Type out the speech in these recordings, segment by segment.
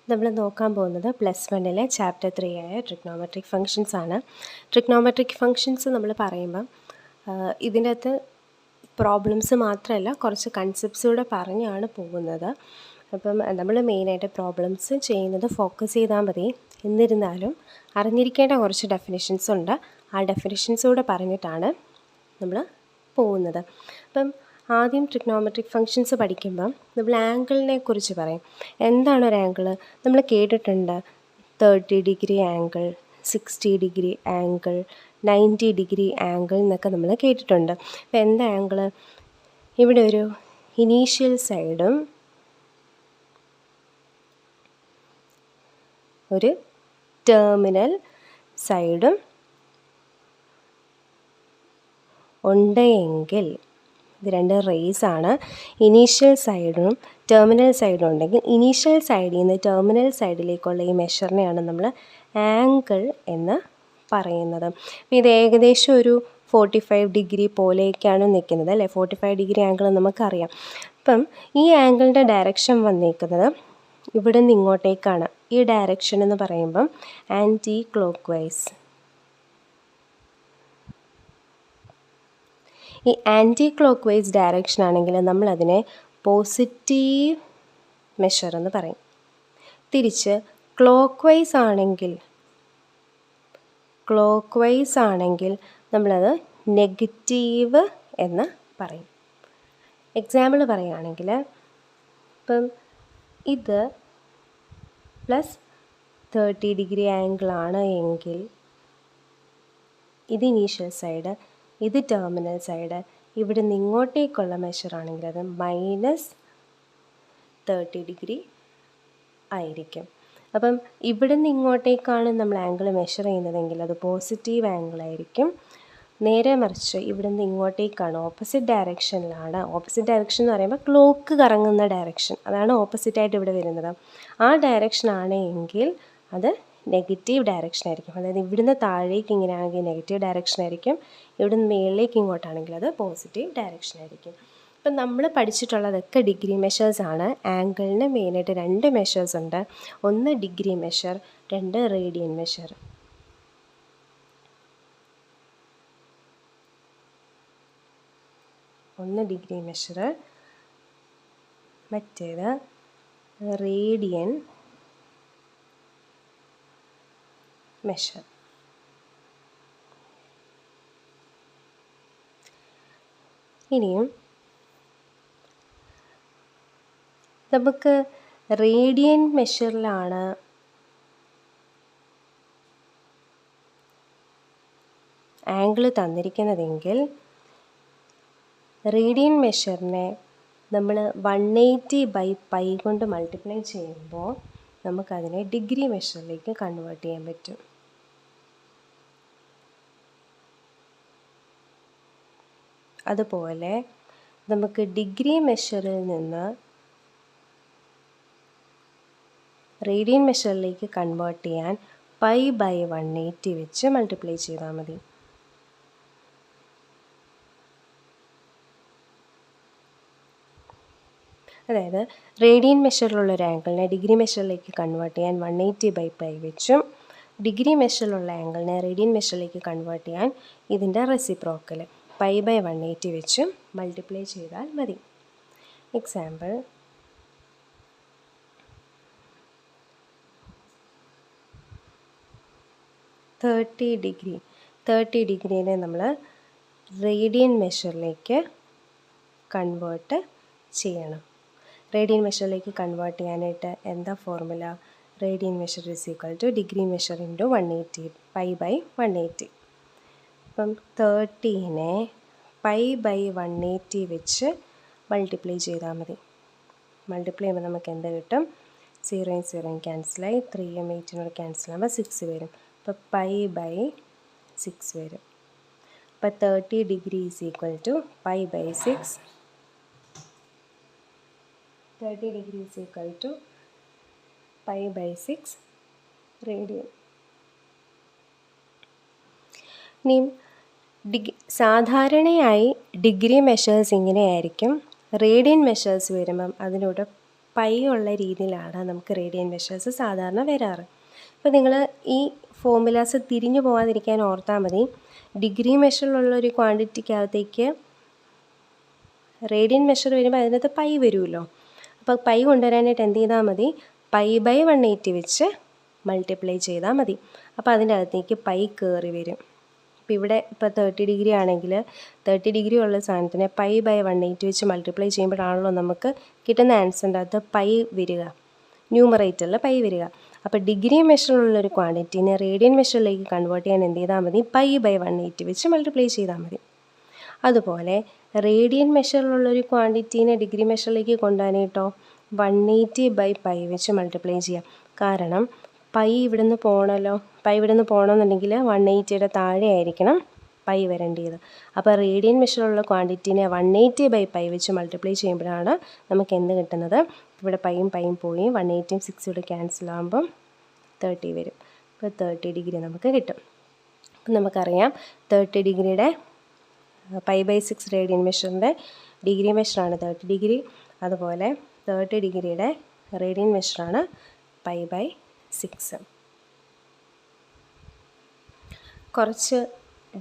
നമ്മൾ നോക്കാൻ പോകുന്നത് +1 ചാപ്റ്റർ 3 ആയ ട്രിഗ്നോമെട്രിക് ഫങ്ഷൻസ് ആണ്. ട്രിഗ്നോമെട്രിക് ഫങ്ഷൻസ് നമ്മൾ പറയുമ്പം ഇതിൻ്റെ അകത്ത് പ്രോബ്ലംസ് മാത്രമല്ല കുറച്ച് കൺസെപ്റ്റ്സ് കൂടെ പറഞ്ഞാണ് പോകുന്നത്. അപ്പം നമ്മൾ മെയിനായിട്ട് പ്രോബ്ലംസ് ചെയ്യുന്നത് ഫോക്കസ് ചെയ്താൽ മതി. എന്നിരുന്നാലും അറിഞ്ഞിരിക്കേണ്ട കുറച്ച് ഡെഫിനിഷൻസ് ഉണ്ട്. ആ ഡെഫിനിഷൻസ് കൂടെ പറഞ്ഞിട്ടാണ് നമ്മൾ പോകുന്നത്. അപ്പം ആദ്യം ട്രിഗ്നോമെട്രിക് ഫങ്ഷൻസ് പഠിക്കുമ്പം നമ്മൾ ആംഗിളിനെ കുറിച്ച് പറയും. എന്താണ് ഒരു ആംഗിൾ? നമ്മൾ കേട്ടിട്ടുണ്ട് 30 degree angle, 60 degree angle, 90 degree angle എന്നൊക്കെ നമ്മൾ കേട്ടിട്ടുണ്ട്. അപ്പോൾ എന്താ ആംഗിൾ? ഇവിടെ ഒരു ഇനീഷ്യൽ സൈഡും ഒരു ടെർമിനൽ സൈഡും ഉണ്ട് എങ്കിൽ, ഇത് രണ്ട് റേസ് ആണ്. ഇനീഷ്യൽ സൈഡും ടെർമിനൽ സൈഡും ഉണ്ടെങ്കിൽ ഇനീഷ്യൽ സൈഡിൽ നിന്ന് ടെർമിനൽ സൈഡിലേക്കുള്ള ഈ മെഷറിനെയാണ് നമ്മൾ ആംഗിൾ എന്ന് പറയുന്നത്. അപ്പോൾ ഇത് ഏകദേശം ഒരു 45 ഡിഗ്രി പോലെയൊക്കെയാണ് നിൽക്കുന്നത് അല്ലേ? 45 ഡിഗ്രി ആംഗിൾ നമുക്കറിയാം. അപ്പം ഈ ആംഗിളിൻ്റെ ഡയറക്ഷൻ വന്നിരിക്കുന്നത് ഇവിടെ നിന്ന് ഇങ്ങോട്ടേക്കാണ്. ഈ ഡയറക്ഷൻ എന്ന് പറയുമ്പം ആൻറ്റി ക്ലോക്ക് വൈസ്. ഈ ആൻറ്റി ക്ലോക്ക് വൈസ് ഡയറക്ഷൻ ആണെങ്കിൽ നമ്മളതിനെ പോസിറ്റീവ് മെഷർ എന്ന് പറയും. തിരിച്ച് ക്ലോക്ക് വൈസ് ആണെങ്കിൽ നമ്മളത് നെഗറ്റീവ് എന്ന് പറയും. എക്സാമ്പിൾ പറയുകയാണെങ്കിൽ, ഇപ്പം ഇത് +30 ഡിഗ്രി ആംഗിളാണ് എങ്കിൽ ഇത് ഇനീഷ്യൽ സൈഡ്, ഇത് ടെർമിനൽ സൈഡ്, ഇവിടെ നിന്ന് ഇങ്ങോട്ടേക്കുള്ള മെഷറാണെങ്കിൽ അത് -30 ഡിഗ്രി ആയിരിക്കും. അപ്പം ഇവിടെ നിന്ന് ഇങ്ങോട്ടേക്കാണ് നമ്മൾ ആംഗിൾ മെഷർ ചെയ്യുന്നതെങ്കിൽ അത് പോസിറ്റീവ് ആംഗിൾ ആയിരിക്കും. നേരെ മറിച്ച് ഇവിടെ നിന്ന് ഇങ്ങോട്ടേക്കാണ്, ഓപ്പോസിറ്റ് ഡയറക്ഷനിലാണ്. ഓപ്പോസിറ്റ് ഡയറക്ഷൻ എന്ന് പറയുമ്പോൾ ക്ലോക്ക് കറങ്ങുന്ന ഡയറക്ഷൻ, അതാണ് ഓപ്പോസിറ്റായിട്ട് ഇവിടെ വരുന്നത്. ആ ഡയറക്ഷനാണ് എങ്കിൽ അത് നെഗറ്റീവ് ഡയറക്ഷൻ ആയിരിക്കും. അതായത് ഇവിടുന്ന് താഴേക്ക് ഇങ്ങനെയാണെങ്കിൽ നെഗറ്റീവ് ഡയറക്ഷൻ ആയിരിക്കും, ഇവിടുന്ന് മുകളിലേക്ക് ഇങ്ങോട്ടാണെങ്കിൽ അത് പോസിറ്റീവ് ഡയറക്ഷൻ ആയിരിക്കും. ഇപ്പം നമ്മൾ പഠിച്ചിട്ടുള്ളതൊക്കെ ഡിഗ്രി മെഷേഴ്സ് ആണ്. ആംഗിളിന് മെയിനായിട്ട് 2 മെഷേഴ്സ് ഉണ്ട്. ഒന്ന് ഡിഗ്രി മെഷർ, 2 റേഡിയൻ മെഷർ. ഒന്ന് ഡിഗ്രി മെഷർ, മറ്റേത് റേഡിയൻ മെഷർ. ഇനിയും നമുക്ക് റേഡിയൻ മെഷറിലാണ് ആംഗിൾ തന്നിരിക്കുന്നതെങ്കിൽ റേഡിയൻ മെഷറിനെ നമ്മൾ 180/π കൊണ്ട് മൾട്ടിപ്ലൈ ചെയ്യുമ്പോൾ നമുക്കതിനെ ഡിഗ്രി മെഷറിലേക്ക് കൺവേർട്ട് ചെയ്യാൻ പറ്റും. അതുപോലെ നമുക്ക് ഡിഗ്രി മെഷറിൽ നിന്ന് റേഡിയൻ മെഷറിലേക്ക് കൺവേർട്ട് ചെയ്യാൻ π/180 വെച്ച് മൾട്ടിപ്ലൈ ചെയ്താൽ മതി. അതായത് റേഡിയൻ മെഷറിലുള്ള ഒരു ആംഗിളിനെ ഡിഗ്രി മെഷറിലേക്ക് കൺവേർട്ട് ചെയ്യാൻ 180/π വെച്ചും ഡിഗ്രി മെഷറിലുള്ള ആംഗിളിനെ റേഡിയൻ മെഷറിലേക്ക് കൺവേർട്ട് ചെയ്യാൻ ഇതിൻ്റെ റെസിപ്രോക്കൽ π/180 വെച്ചും മൾട്ടിപ്ലൈ ചെയ്താൽ മതി. എക്സാമ്പിൾ, തേർട്ടി ഡിഗ്രീനെ നമ്മൾ റേഡിയൻ മെഷറിലേക്ക് കൺവേർട്ട് ചെയ്യണം. റേഡിയൻ മെഷറിലേക്ക് കൺവേർട്ട് ചെയ്യാനായിട്ട് എന്താ formula? Radian measure = degree measure × 180, π/180. അപ്പം 30നെ π/180 വെച്ച് മൾട്ടിപ്ലൈ ചെയ്താൽ മതി. മൾട്ടിപ്ലൈ ചെയ്യുമ്പോൾ നമുക്ക് എന്ത് കിട്ടും? 0 0 ക്യാൻസലായി, 3യും 8നോട് ക്യാൻസൽ ആകുമ്പോൾ 6 വരും. അപ്പോൾ π/6 വരും. അപ്പോൾ 30 ഡിഗ്രി = π/6. 30 degree = π/6 radian. ഇനി സാധാരണയായി ഡിഗ്രി മെഷേഴ്സ് ഇങ്ങനെയായിരിക്കും. റേഡിയൻ മെഷേഴ്സ് വരുമ്പം അതിനോട് പൈ ഉള്ള രീതിയിലാണ് നമുക്ക് റേഡിയൻ മെഷേഴ്സ് സാധാരണ വരാറ്. അപ്പോൾ നിങ്ങൾ ഈ ഫോർമുലാസ് തിരിഞ്ഞു പോകാതിരിക്കാൻ ഓർത്താൽ മതി. ഡിഗ്രി മെഷറിലുള്ള ഒരു ക്വാണ്ടിറ്റിക്കകത്തേക്ക് റേഡിയൻ മെഷർ വരുമ്പോൾ അതിനകത്ത് പൈ വരുമല്ലോ. അപ്പോൾ പൈ കൊണ്ടുവരാനായിട്ട് എന്ത് ചെയ്താൽ മതി, π/180 വെച്ച് മൾട്ടിപ്ലൈ ചെയ്താൽ മതി. അപ്പോൾ അതിൻ്റെ അകത്തേക്ക് പൈ കയറി വരും. അപ്പോൾ ഇവിടെ ഇപ്പോൾ 30 ഡിഗ്രി ആണെങ്കിൽ 30 ഡിഗ്രി ഉള്ള സാധനത്തിനെ π/180 വെച്ച് മൾട്ടിപ്ലൈ ചെയ്യുമ്പോഴാണല്ലോ നമുക്ക് കിട്ടുന്ന ആൻസറിൻ്റെ അകത്ത് പൈ വരിക, ന്യൂമറേറ്ററിൽ പൈ വരിക. അപ്പോൾ ഡിഗ്രി മെഷറിലുള്ളൊരു ക്വാണ്ടിറ്റീനെ റേഡിയൻ മെഷറിലേക്ക് കൺവേർട്ട് ചെയ്യാൻ എന്ത് ചെയ്താൽ മതി, π/180 വെച്ച് മൾട്ടിപ്ലൈ ചെയ്താൽ മതി. അതുപോലെ റേഡിയൻ മെഷറിലുള്ളൊരു ക്വാണ്ടിറ്റീനെ ഡിഗ്രി മെഷറിലേക്ക് കൊണ്ടുപോകാനായിട്ടോ 180/π വെച്ച് മൾട്ടിപ്ലൈ ചെയ്യാം. കാരണം പൈ ഇവിടുന്ന് പോകണമല്ലോ. പൈ ഇവിടുന്ന് പോകണമെന്നുണ്ടെങ്കിൽ 180യുടെ താഴെ ആയിരിക്കണം പൈ വരേണ്ടത്. അപ്പോൾ റേഡിയൻ മെഷറിലുള്ള ക്വാണ്ടിറ്റീനെ 180/π വെച്ച് മൾട്ടിപ്ലൈ ചെയ്യുമ്പോഴാണ് നമുക്ക് എന്ത് കിട്ടുന്നത്, ഇവിടെ പൈയും പോയി 180യും 6 ഇവിടെ ക്യാൻസൽ ആകുമ്പം 30 വരും. അപ്പോൾ 30 ഡിഗ്രി നമുക്ക് കിട്ടും. അപ്പം നമുക്കറിയാം 30 ഡിഗ്രിയുടെ π/6 റേഡിയൻ മെഷറിൻ്റെ ഡിഗ്രി മെഷറാണ് 30 ഡിഗ്രി. അതുപോലെ 30 ഡിഗ്രിയുടെ റേഡിയൻ മെഷറാണ് π/6. കുറച്ച്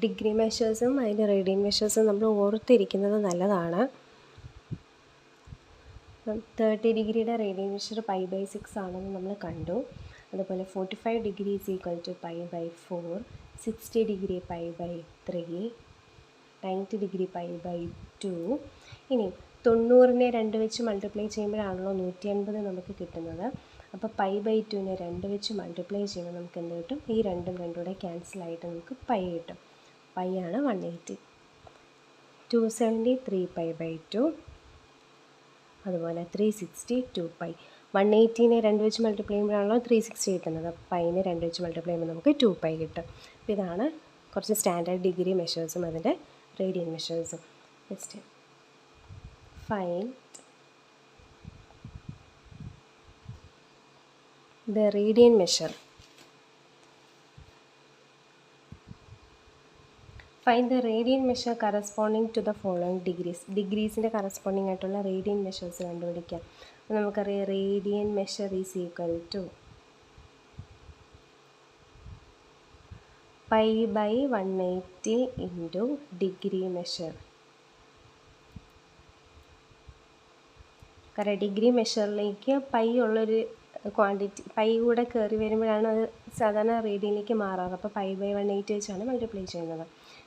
ഡിഗ്രി മെഷേഴ്സും അതിൻ്റെ റേഡിയൻ മെഷേഴ്സും നമ്മൾ ഓർത്തിരിക്കുന്നത് നല്ലതാണ്. 30 ഡിഗ്രിയുടെ റേഡിയൻ മെഷർ π/6 ആണെന്ന് നമ്മൾ കണ്ടു. അതുപോലെ 45 degree is equal to π/4, 60 degree π/3, 90 degree π/2. ഇനി 90നെ 2 വെച്ച് മൾട്ടിപ്ലൈ ചെയ്യുമ്പോഴാണല്ലോ 180 നമുക്ക് കിട്ടുന്നത്. അപ്പോൾ π/2നെ 2 വെച്ച് മൾട്ടിപ്ലൈ ചെയ്യുമ്പോൾ നമുക്ക് എന്ത് കിട്ടും, ഈ രണ്ടും കൂടെ ക്യാൻസലായിട്ട് നമുക്ക് പൈ കിട്ടും. പൈ ആണ് 180. 270 3π/2. അതുപോലെ 360 2π. 180നെ 2 വെച്ച് മൾട്ടിപ്ലൈ ചെയ്യുമ്പോഴാണല്ലോ 360 കിട്ടുന്നത്. അപ്പോൾ പൈനെ 2 വെച്ച് മൾട്ടിപ്ലൈ ചെയ്യുമ്പോൾ നമുക്ക് 2π കിട്ടും. അപ്പോൾ ഇതാണ് കുറച്ച് സ്റ്റാൻഡേർഡ് ഡിഗ്രി മെഷേഴ്സും അതിൻ്റെ റേഡിയൻ മെഷേഴ്സും. Next, find the radian measure. Find the radian measure corresponding to the following degrees. ഡിഗ്രീസിൻ്റെ കറസ്പോണ്ടിങ് ആയിട്ടുള്ള റേഡിയൻ മെഷേഴ്സ് കണ്ടുപിടിക്കാം. അപ്പോൾ നമുക്കറിയാം radian measure is equal to π/180 into degree measure. കാരണം ഡിഗ്രി മെഷറിലേക്ക് പൈ ഉള്ളൊരു ക്വാണ്ടിറ്റി പൈ കൂടെ കയറി വരുമ്പോഴാണ് അത് സാധാരണ റേഡിയനിലേക്ക് മാറാറ്. അപ്പോൾ π/180 വെച്ചാണ് മൾട്ടിപ്ലൈ ചെയ്യുന്നത്.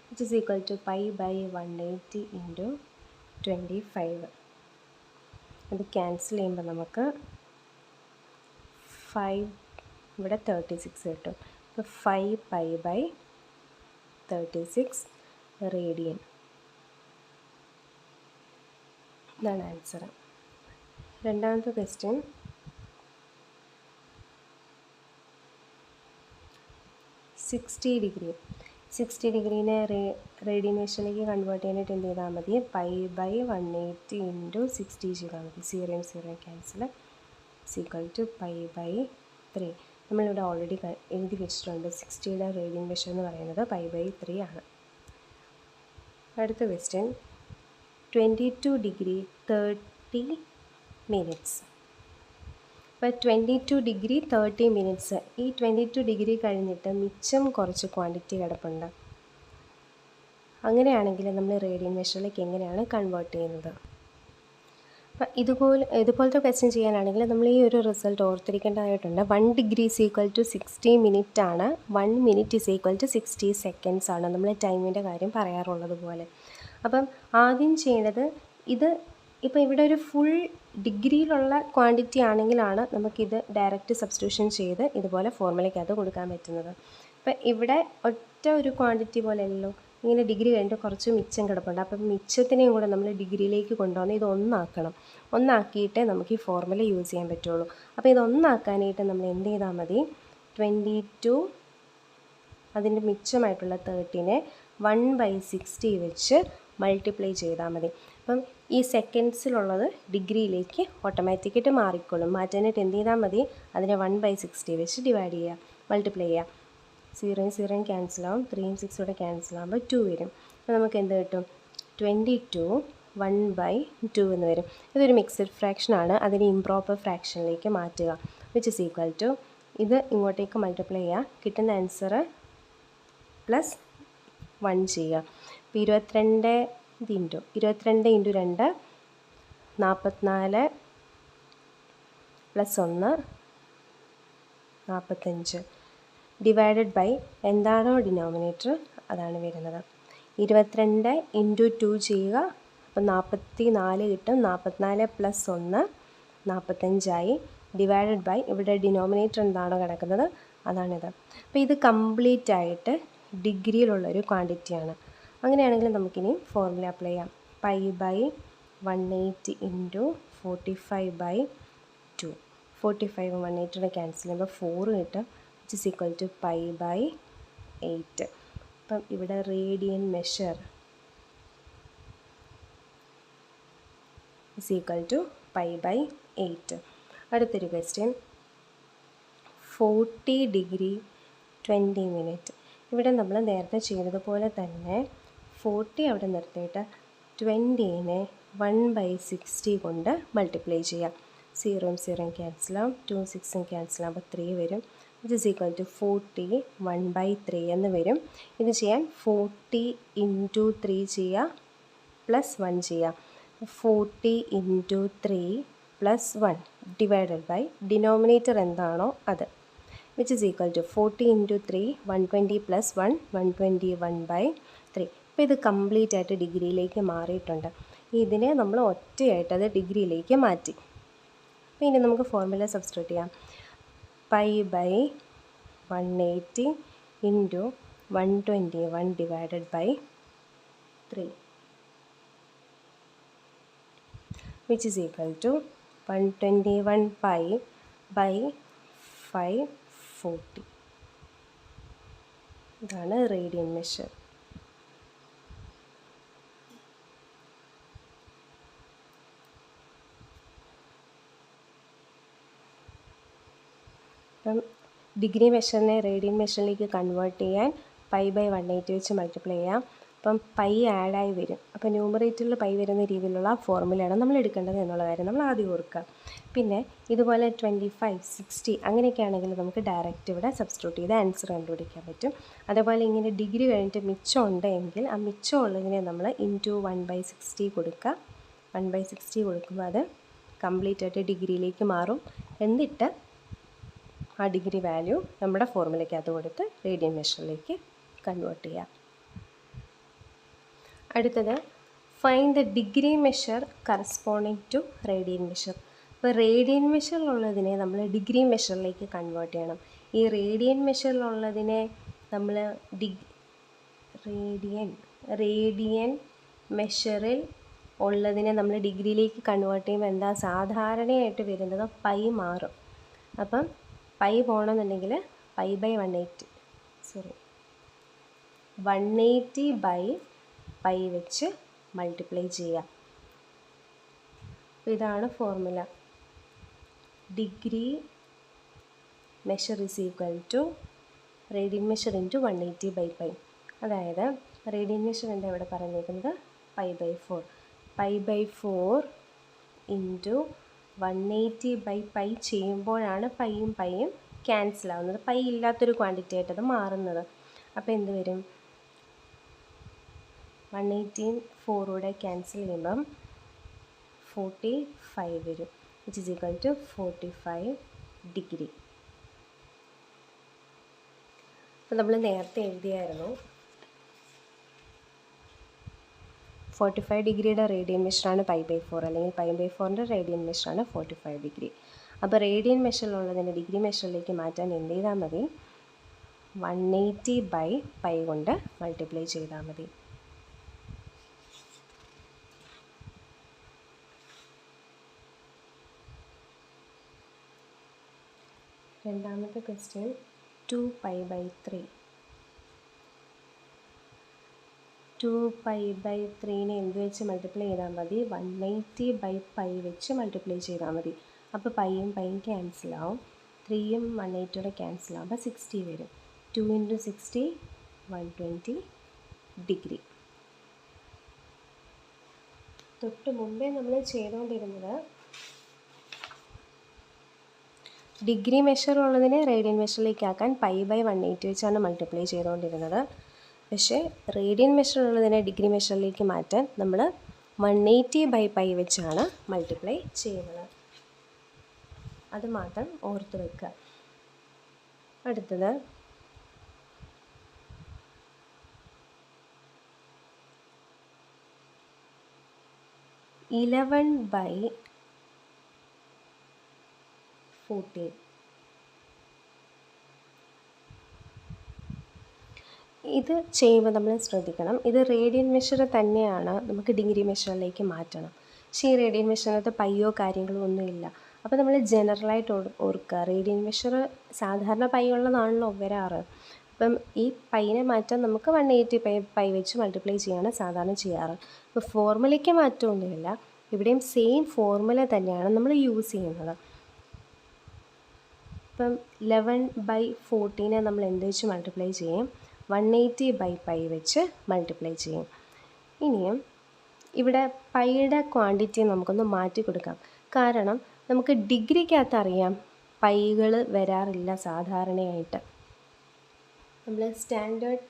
Which is equal to π/180 into 25. അത് ക്യാൻസൽ ചെയ്യുമ്പോൾ നമുക്ക് 5 ഇവിടെ 36 കിട്ടും. അപ്പോൾ 5π/36 റേഡിയൻ. ഇതാണ് ആൻസർ. രണ്ടാമത്തെ ക്വസ്റ്റ്യൻ, 60 ഡിഗ്രീനെ റേഡിയൻ മെഷറിലേക്ക് കൺവേർട്ട് ചെയ്യാനായിട്ട് എന്ത് ചെയ്താൽ മതി, π/180 ഇൻറ്റു 60 ചെയ്താൽ മതി. 0 ക്യാൻസൽ ഈക്വൽ ടു π/3. നമ്മളിവിടെ ഓൾറെഡി എഴുതി വെച്ചിട്ടുണ്ട്. 60യുടെ റേഡിയൻ മെഷർ എന്ന് പറയുന്നത് π/3 ആണ്. അടുത്ത ക്വസ്റ്റ്യൻ, 22 ഡിഗ്രി 30 മിനിറ്റ്സ്. അപ്പോൾ 22 ഡിഗ്രി 30 മിനിറ്റ്സ്. ഈ 22 ഡിഗ്രി കഴിഞ്ഞിട്ട് മിച്ചം കുറച്ച് ക്വാണ്ടിറ്റി കിടപ്പുണ്ട്. അങ്ങനെയാണെങ്കിൽ നമ്മൾ റേഡിയൻ മെഷറിലേക്ക് എങ്ങനെയാണ് കൺവേർട്ട് ചെയ്യുന്നത്? അപ്പം ഇതുപോലത്തെ ക്വസ്റ്റ്യൻ ചെയ്യാനാണെങ്കിൽ നമ്മൾ ഈ ഒരു റിസൾട്ട് ഓർത്തിരിക്കേണ്ടതായിട്ടുണ്ട്. 1 degree is equal to 60 minute ആണ്. 1 minute is equal to 60 seconds ആണ് നമ്മൾ ടൈമിൻ്റെ കാര്യം പറയാറുള്ളത് പോലെ. അപ്പം ആദ്യം ചെയ്യേണ്ടത്, ഇത് ഇപ്പോൾ ഇവിടെ ഒരു ഫുൾ ഡിഗ്രിയിലുള്ള ക്വാണ്ടിറ്റി ആണെങ്കിലാണ് നമുക്കിത് ഡയറക്റ്റ് സബ്സ്റ്റിറ്റ്യൂഷൻ ചെയ്ത് ഇതുപോലെ ഫോർമുലയ്ക്കകത്ത് കൊടുക്കാൻ പറ്റുന്നത്. ഇപ്പം ഇവിടെ ഒറ്റ ഒരു ക്വാണ്ടിറ്റി പോലെയല്ലോ, ഇങ്ങനെ ഡിഗ്രി കഴിഞ്ഞിട്ട് കുറച്ച് മിച്ചം കിടപ്പുണ്ട്. അപ്പം മിച്ചത്തിനെയും കൂടെ നമ്മൾ ഡിഗ്രിയിലേക്ക് കൊണ്ടുവന്ന് ഇത് ഒന്നാക്കണം. ഒന്നാക്കിയിട്ടേ നമുക്ക് ഈ ഫോർമുല യൂസ് ചെയ്യാൻ പറ്റുള്ളൂ. അപ്പോൾ ഇത് ഒന്നാക്കാനായിട്ട് നമ്മൾ എന്ത് ചെയ്താൽ മതി, 22 അതിൻ്റെ മിച്ചമായിട്ടുള്ള 30നെ 1/60 വെച്ച് മൾട്ടിപ്ലൈ ചെയ്താൽ മതി. അപ്പം ഈ സെക്കൻഡ്സിലുള്ളത് ഡിഗ്രിയിലേക്ക് ഓട്ടോമാറ്റിക്കായിട്ട് മാറിക്കോളും. മാറ്റാനായിട്ട് എന്ത് ചെയ്താൽ മതി, അതിനെ 1/60 വെച്ച് ഡിവൈഡ് ചെയ്യുക, മൾട്ടിപ്ലൈ ചെയ്യുക. 0 ക്യാൻസൽ ആവും, 3 6 ക്യാൻസൽ ആകുമ്പോൾ 2 വരും. അപ്പോൾ നമുക്ക് എന്ത് കിട്ടും, 22 1/2 എന്ന് വരും. ഇതൊരു മിക്സഡ് ഫ്രാക്ഷനാണ്, അതിനെ ഇംപ്രോപ്പർ ഫ്രാക്ഷനിലേക്ക് മാറ്റുക. വിച്ച് ഇസ് ഈക്വൽ ടു ഇത് ഇങ്ങോട്ടേക്ക് മൾട്ടിപ്ലൈ ചെയ്യുക, കിട്ടുന്ന ആൻസർ +1 ചെയ്യുക. അപ്പോൾ 22 ഇൻറ്റു 2 44 +1 45 ഡിവൈഡഡ് ബൈ എന്താണോ ഡിനോമിനേറ്റർ അതാണ് വരുന്നത്. 22 ഇൻറ്റു 2 ചെയ്യുക, അപ്പോൾ 44 കിട്ടും. 44 + 1 45 ഡിവൈഡഡ് ബൈ ഇവിടെ ഡിനോമിനേറ്റർ എന്താണോ കിടക്കുന്നത് അതാണിത്. അപ്പോൾ ഇത് കംപ്ലീറ്റ് ആയിട്ട് ഡിഗ്രിയിലുള്ളൊരു ക്വാണ്ടിറ്റിയാണ്. അങ്ങനെയാണെങ്കിൽ നമുക്കിനി ഫോർമുല അപ്ലൈ ചെയ്യാം. π/180 ഇൻറ്റു 45/2. 45 180 ക്യാൻസൽ ചെയ്യുമ്പോൾ 4 കിട്ടും. Which is equal to π/8. അപ്പം ഇവിടെ radian measure is equal to π/8. അടുത്തൊരു ക്വസ്റ്റ്യൻ, 40 ഡിഗ്രി 20 മിനിറ്റ്. ഇവിടെ നമ്മൾ നേരത്തെ ചെയ്തതുപോലെ തന്നെ 40 അവിടെ നിർത്തിയിട്ട് 20നെ 1/60 കൊണ്ട് മൾട്ടിപ്ലൈ ചെയ്യാം. 0 0 ക്യാൻസലാവും, 2 6 ക്യാൻസലാവും, അപ്പോൾ 3 വരും. വിച്ച് ഇസ് ഈക്വൽ ടു 40 1/3 എന്ന് വരും. ഇത് ചെയ്യാൻ 40 ഇൻറ്റു 3 ചെയ്യുക, +1 ചെയ്യുക. 40 ഇൻറ്റു 3 +1 ഡിവൈഡഡ് ബൈ ഡിനോമിനേറ്റർ എന്താണോ അത്. Which is equal to 40 into 3 120 + 1 121/3. അപ്പോൾ ഇത് കംപ്ലീറ്റ് ആയിട്ട് ഡിഗ്രിയിലേക്ക് മാറിയിട്ടുണ്ട്. ഇതിനെ നമ്മൾ ഒറ്റയായിട്ട് അത് ഡിഗ്രിയിലേക്ക് മാറ്റി. അപ്പോൾ ഇനി നമുക്ക് ഫോർമുല സബ്സ്റ്റിറ്റ്യൂട്ട് ചെയ്യാം. π/180 into 121 divided by 3 which is equal to 121π/540. ഇതാണ് റേഡിയൻ മെഷർ. അപ്പം ഡിഗ്രി മെഷറിനെ റേഡിയൻ മെഷറിലേക്ക് കൺവേർട്ട് ചെയ്യാൻ π/180 വെച്ച് മൾട്ടിപ്ലൈ ചെയ്യാം. അപ്പം പൈ ആഡായി വരും. അപ്പോൾ ന്യൂമറേറ്ററിൽ പൈ വരുന്ന രീതിയിലുള്ള ഫോർമുലയാണ് നമ്മൾ എടുക്കേണ്ടത് എന്നുള്ള കാര്യം നമ്മൾ ആദ്യം ഓർക്കുക. പിന്നെ ഇതുപോലെ 25 60 അങ്ങനെയൊക്കെ ആണെങ്കിൽ നമുക്ക് ഡയറക്റ്റ് ഇവിടെ സബ്സ്റ്റിറ്റ്യൂട്ട് ചെയ്ത് ആൻസർ കണ്ടുപിടിക്കാൻ പറ്റും. അതേപോലെ ഇങ്ങനെ ഡിഗ്രി കഴിഞ്ഞിട്ട് മിച്ചം ഉണ്ടെങ്കിൽ ആ മിച്ചം ഉള്ളതിനെ നമ്മൾ ഇൻറ്റു 1/60 കൊടുക്കുക. 1/60 കൊടുക്കുമ്പോൾ അത് കംപ്ലീറ്റ് ആയിട്ട് ഡിഗ്രിയിലേക്ക് മാറും. എന്നിട്ട് ആ ഡിഗ്രി വാല്യൂ നമ്മുടെ ഫോർമുലയ്ക്കകത്ത് കൊടുത്ത് റേഡിയൻ മെഷറിലേക്ക് കൺവേർട്ട് ചെയ്യാം. അടുത്തത് find the degree measure corresponding to radian measure. അപ്പോൾ റേഡിയൻ മെഷറിലുള്ളതിനെ നമ്മൾ ഡിഗ്രി മെഷറിലേക്ക് കൺവേർട്ട് ചെയ്യണം. ഈ റേഡിയൻ മെഷറിലുള്ളതിനെ നമ്മൾ റേഡിയൻ മെഷറിൽ ഉള്ളതിനെ നമ്മൾ ഡിഗ്രിയിലേക്ക് കൺവേർട്ട് ചെയ്യുമ്പോൾ എന്താ സാധാരണയായിട്ട് വരുന്നത് പൈ മാറും. അപ്പം പൈ പോകണമെന്നുണ്ടെങ്കിൽ π/180 വെച്ച് മൾട്ടിപ്ലൈ ചെയ്യാം. ഇതാണ് formula. Degree measure is equal to radian measure into 180/π. അതായത് റേഡിയൻ മെഷർ എന്താ ഇവിടെ പറഞ്ഞേക്കുന്നത് π/4. π/4 ഇൻറ്റു 180/π ചെയ്യുമ്പോഴാണ് പൈയും ക്യാൻസൽ ആവുന്നത്. പൈ ഇല്ലാത്തൊരു ക്വാണ്ടിറ്റി ആയിട്ട് അത് മാറുന്നത്. അപ്പോൾ എന്ത് വരും? 180 4 ക്യാൻസൽ ചെയ്യുമ്പം 45 വരും. Which is equal to 45 degree. അപ്പോൾ നമ്മൾ നേരത്തെ എഴുതിയായിരുന്നു 45 ഡിഗ്രിയുടെ റേഡിയൻ മെഷറാണ് π/4, അല്ലെങ്കിൽ π/4ൻ്റെ റേഡിയൻ മെഷറാണ് 45 ഡിഗ്രി. അപ്പോൾ റേഡിയൻ മെഷറിലുള്ളതിൻ്റെ ഡിഗ്രി മെഷറിലേക്ക് മാറ്റാൻ എന്ത് ചെയ്താൽ മതി? 180/π കൊണ്ട് മൾട്ടിപ്ലൈ ചെയ്താൽ മതി. രണ്ടാമത്തെ ക്വസ്റ്റ്യൻ 2π/3. 2π/3നെ എന്ത് വെച്ച് മൾട്ടിപ്ലൈ ചെയ്താൽ മതി? 180/π വെച്ച് മൾട്ടിപ്ലൈ ചെയ്താൽ മതി. അപ്പോൾ പൈയും ക്യാൻസലാവും, 3യും 180 ക്യാൻസൽ ആകുമ്പോൾ 60 വരും. 2 × 60 120 ഡിഗ്രി. തൊട്ട് മുമ്പേ നമ്മൾ ചെയ്തുകൊണ്ടിരുന്നത് ഡിഗ്രി മെഷർ ഉള്ളതിനെ റേഡിയൻ മെഷറിലേക്ക് ആക്കാൻ π/180 വെച്ചാണ് മൾട്ടിപ്ലൈ ചെയ്തുകൊണ്ടിരുന്നത്. പക്ഷേ റേഡിയൻ മെഷർ ഉള്ളതിനെ ഡിഗ്രി മെഷറിലേക്ക് മാറ്റാൻ നമ്മൾ 180/π വെച്ചാണ് മൾട്ടിപ്ലൈ ചെയ്യുന്നത്. അത് മാത്രം ഓർത്ത് വെക്കുക. അടുത്തത് 11/14. ഇത് ചെയ്യുമ്പോൾ നമ്മൾ ശ്രദ്ധിക്കണം, ഇത് റേഡിയൻ മെഷർ തന്നെയാണ്, നമുക്ക് ഡിഗ്രി മെഷറിലേക്ക് മാറ്റണം. പക്ഷേ ഈ റേഡിയൻ മെഷറിനകത്ത് പയ്യോ കാര്യങ്ങളോ ഒന്നുമില്ല. അപ്പോൾ നമ്മൾ ജനറലായിട്ട് ഓർക്കുക, റേഡിയൻ മെഷർ സാധാരണ പൈ ഉള്ളതാണല്ലോ വരാറ്. അപ്പം ഈ പൈനെ മാറ്റാൻ നമുക്ക് 180/π വെച്ച് മൾട്ടിപ്ലൈ ചെയ്യാണ് സാധാരണ ചെയ്യാറ്. ഇപ്പോൾ ഫോർമുലയ്ക്ക് മാറ്റമൊന്നുമില്ല, ഇവിടെയും സെയിം ഫോർമുല തന്നെയാണ് നമ്മൾ യൂസ് ചെയ്യുന്നത്. ഇപ്പം 11/14 നമ്മൾ എന്ത് വെച്ച് മൾട്ടിപ്ലൈ ചെയ്യും? 180/π വെച്ച് മൾട്ടിപ്ലൈ ചെയ്യും. ഇനിയും ഇവിടെ പൈയുടെ ക്വാണ്ടിറ്റി നമുക്കൊന്ന് മാറ്റി കൊടുക്കാം. കാരണം നമുക്ക് ഡിഗ്രിക്കകത്ത് അറിയാം പൈകൾ വരാറില്ല സാധാരണയായിട്ട്. നമ്മൾ സ്റ്റാൻഡേർഡ്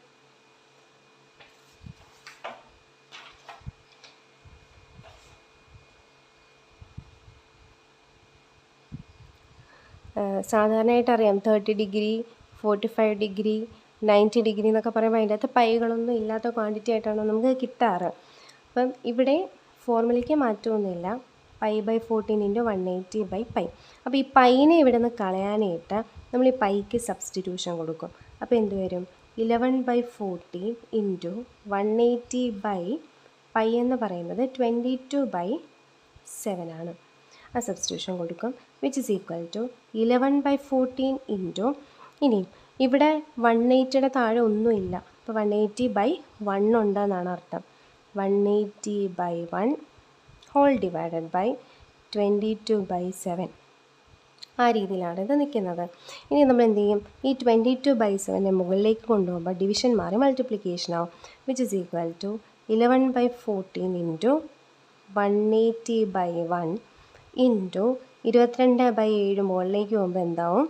സാധാരണയായിട്ട് അറിയാം 30 ഡിഗ്രി, 45 ഡിഗ്രി, 90 ഡിഗ്രി എന്നൊക്കെ പറയുമ്പോൾ അതിൻ്റെ അകത്ത് പൈകളൊന്നും ഇല്ലാത്ത ക്വാണ്ടിറ്റി ആയിട്ടാണ് നമുക്ക് കിട്ടാറ്. അപ്പം ഇവിടെ ഫോർമുലയ്ക്ക് മാറ്റമൊന്നുമില്ല, π/14 × 180/π. അപ്പോൾ ഈ പൈനെ ഇവിടെ നിന്ന് കളയാനായിട്ട് നമ്മൾ ഈ പൈക്ക് സബ്സ്റ്റിറ്റ്യൂഷൻ കൊടുക്കും. അപ്പോൾ എന്ത് വരും? 11/14 × 180/π എന്ന് പറയുന്നത് 22/7 ആണ്. ആ സബ്സ്റ്റിറ്റ്യൂഷൻ കൊടുക്കും, which is equal to 11/14 into, ഇനി ഇവിടെ 180യുടെ താഴെ ഒന്നുമില്ല, അപ്പോൾ 180/1 ഉണ്ടെന്നാണ് അർത്ഥം. 180/1 ഹോൾ ഡിവൈഡഡ് ബൈ 22/7. ആ രീതിയിലാണ് ഇത് നിൽക്കുന്നത്. ഇനി നമ്മൾ എന്ത് ചെയ്യും? ഈ 22/7 മുകളിലേക്ക് കൊണ്ടുപോകുമ്പോൾ ഡിവിഷൻ മാറി മൾട്ടിപ്ലിക്കേഷൻ ആവും, which is equal to 11/14 into 180/1 into 22/7 മുകളിലേക്ക് പോകുമ്പോൾ എന്താവും?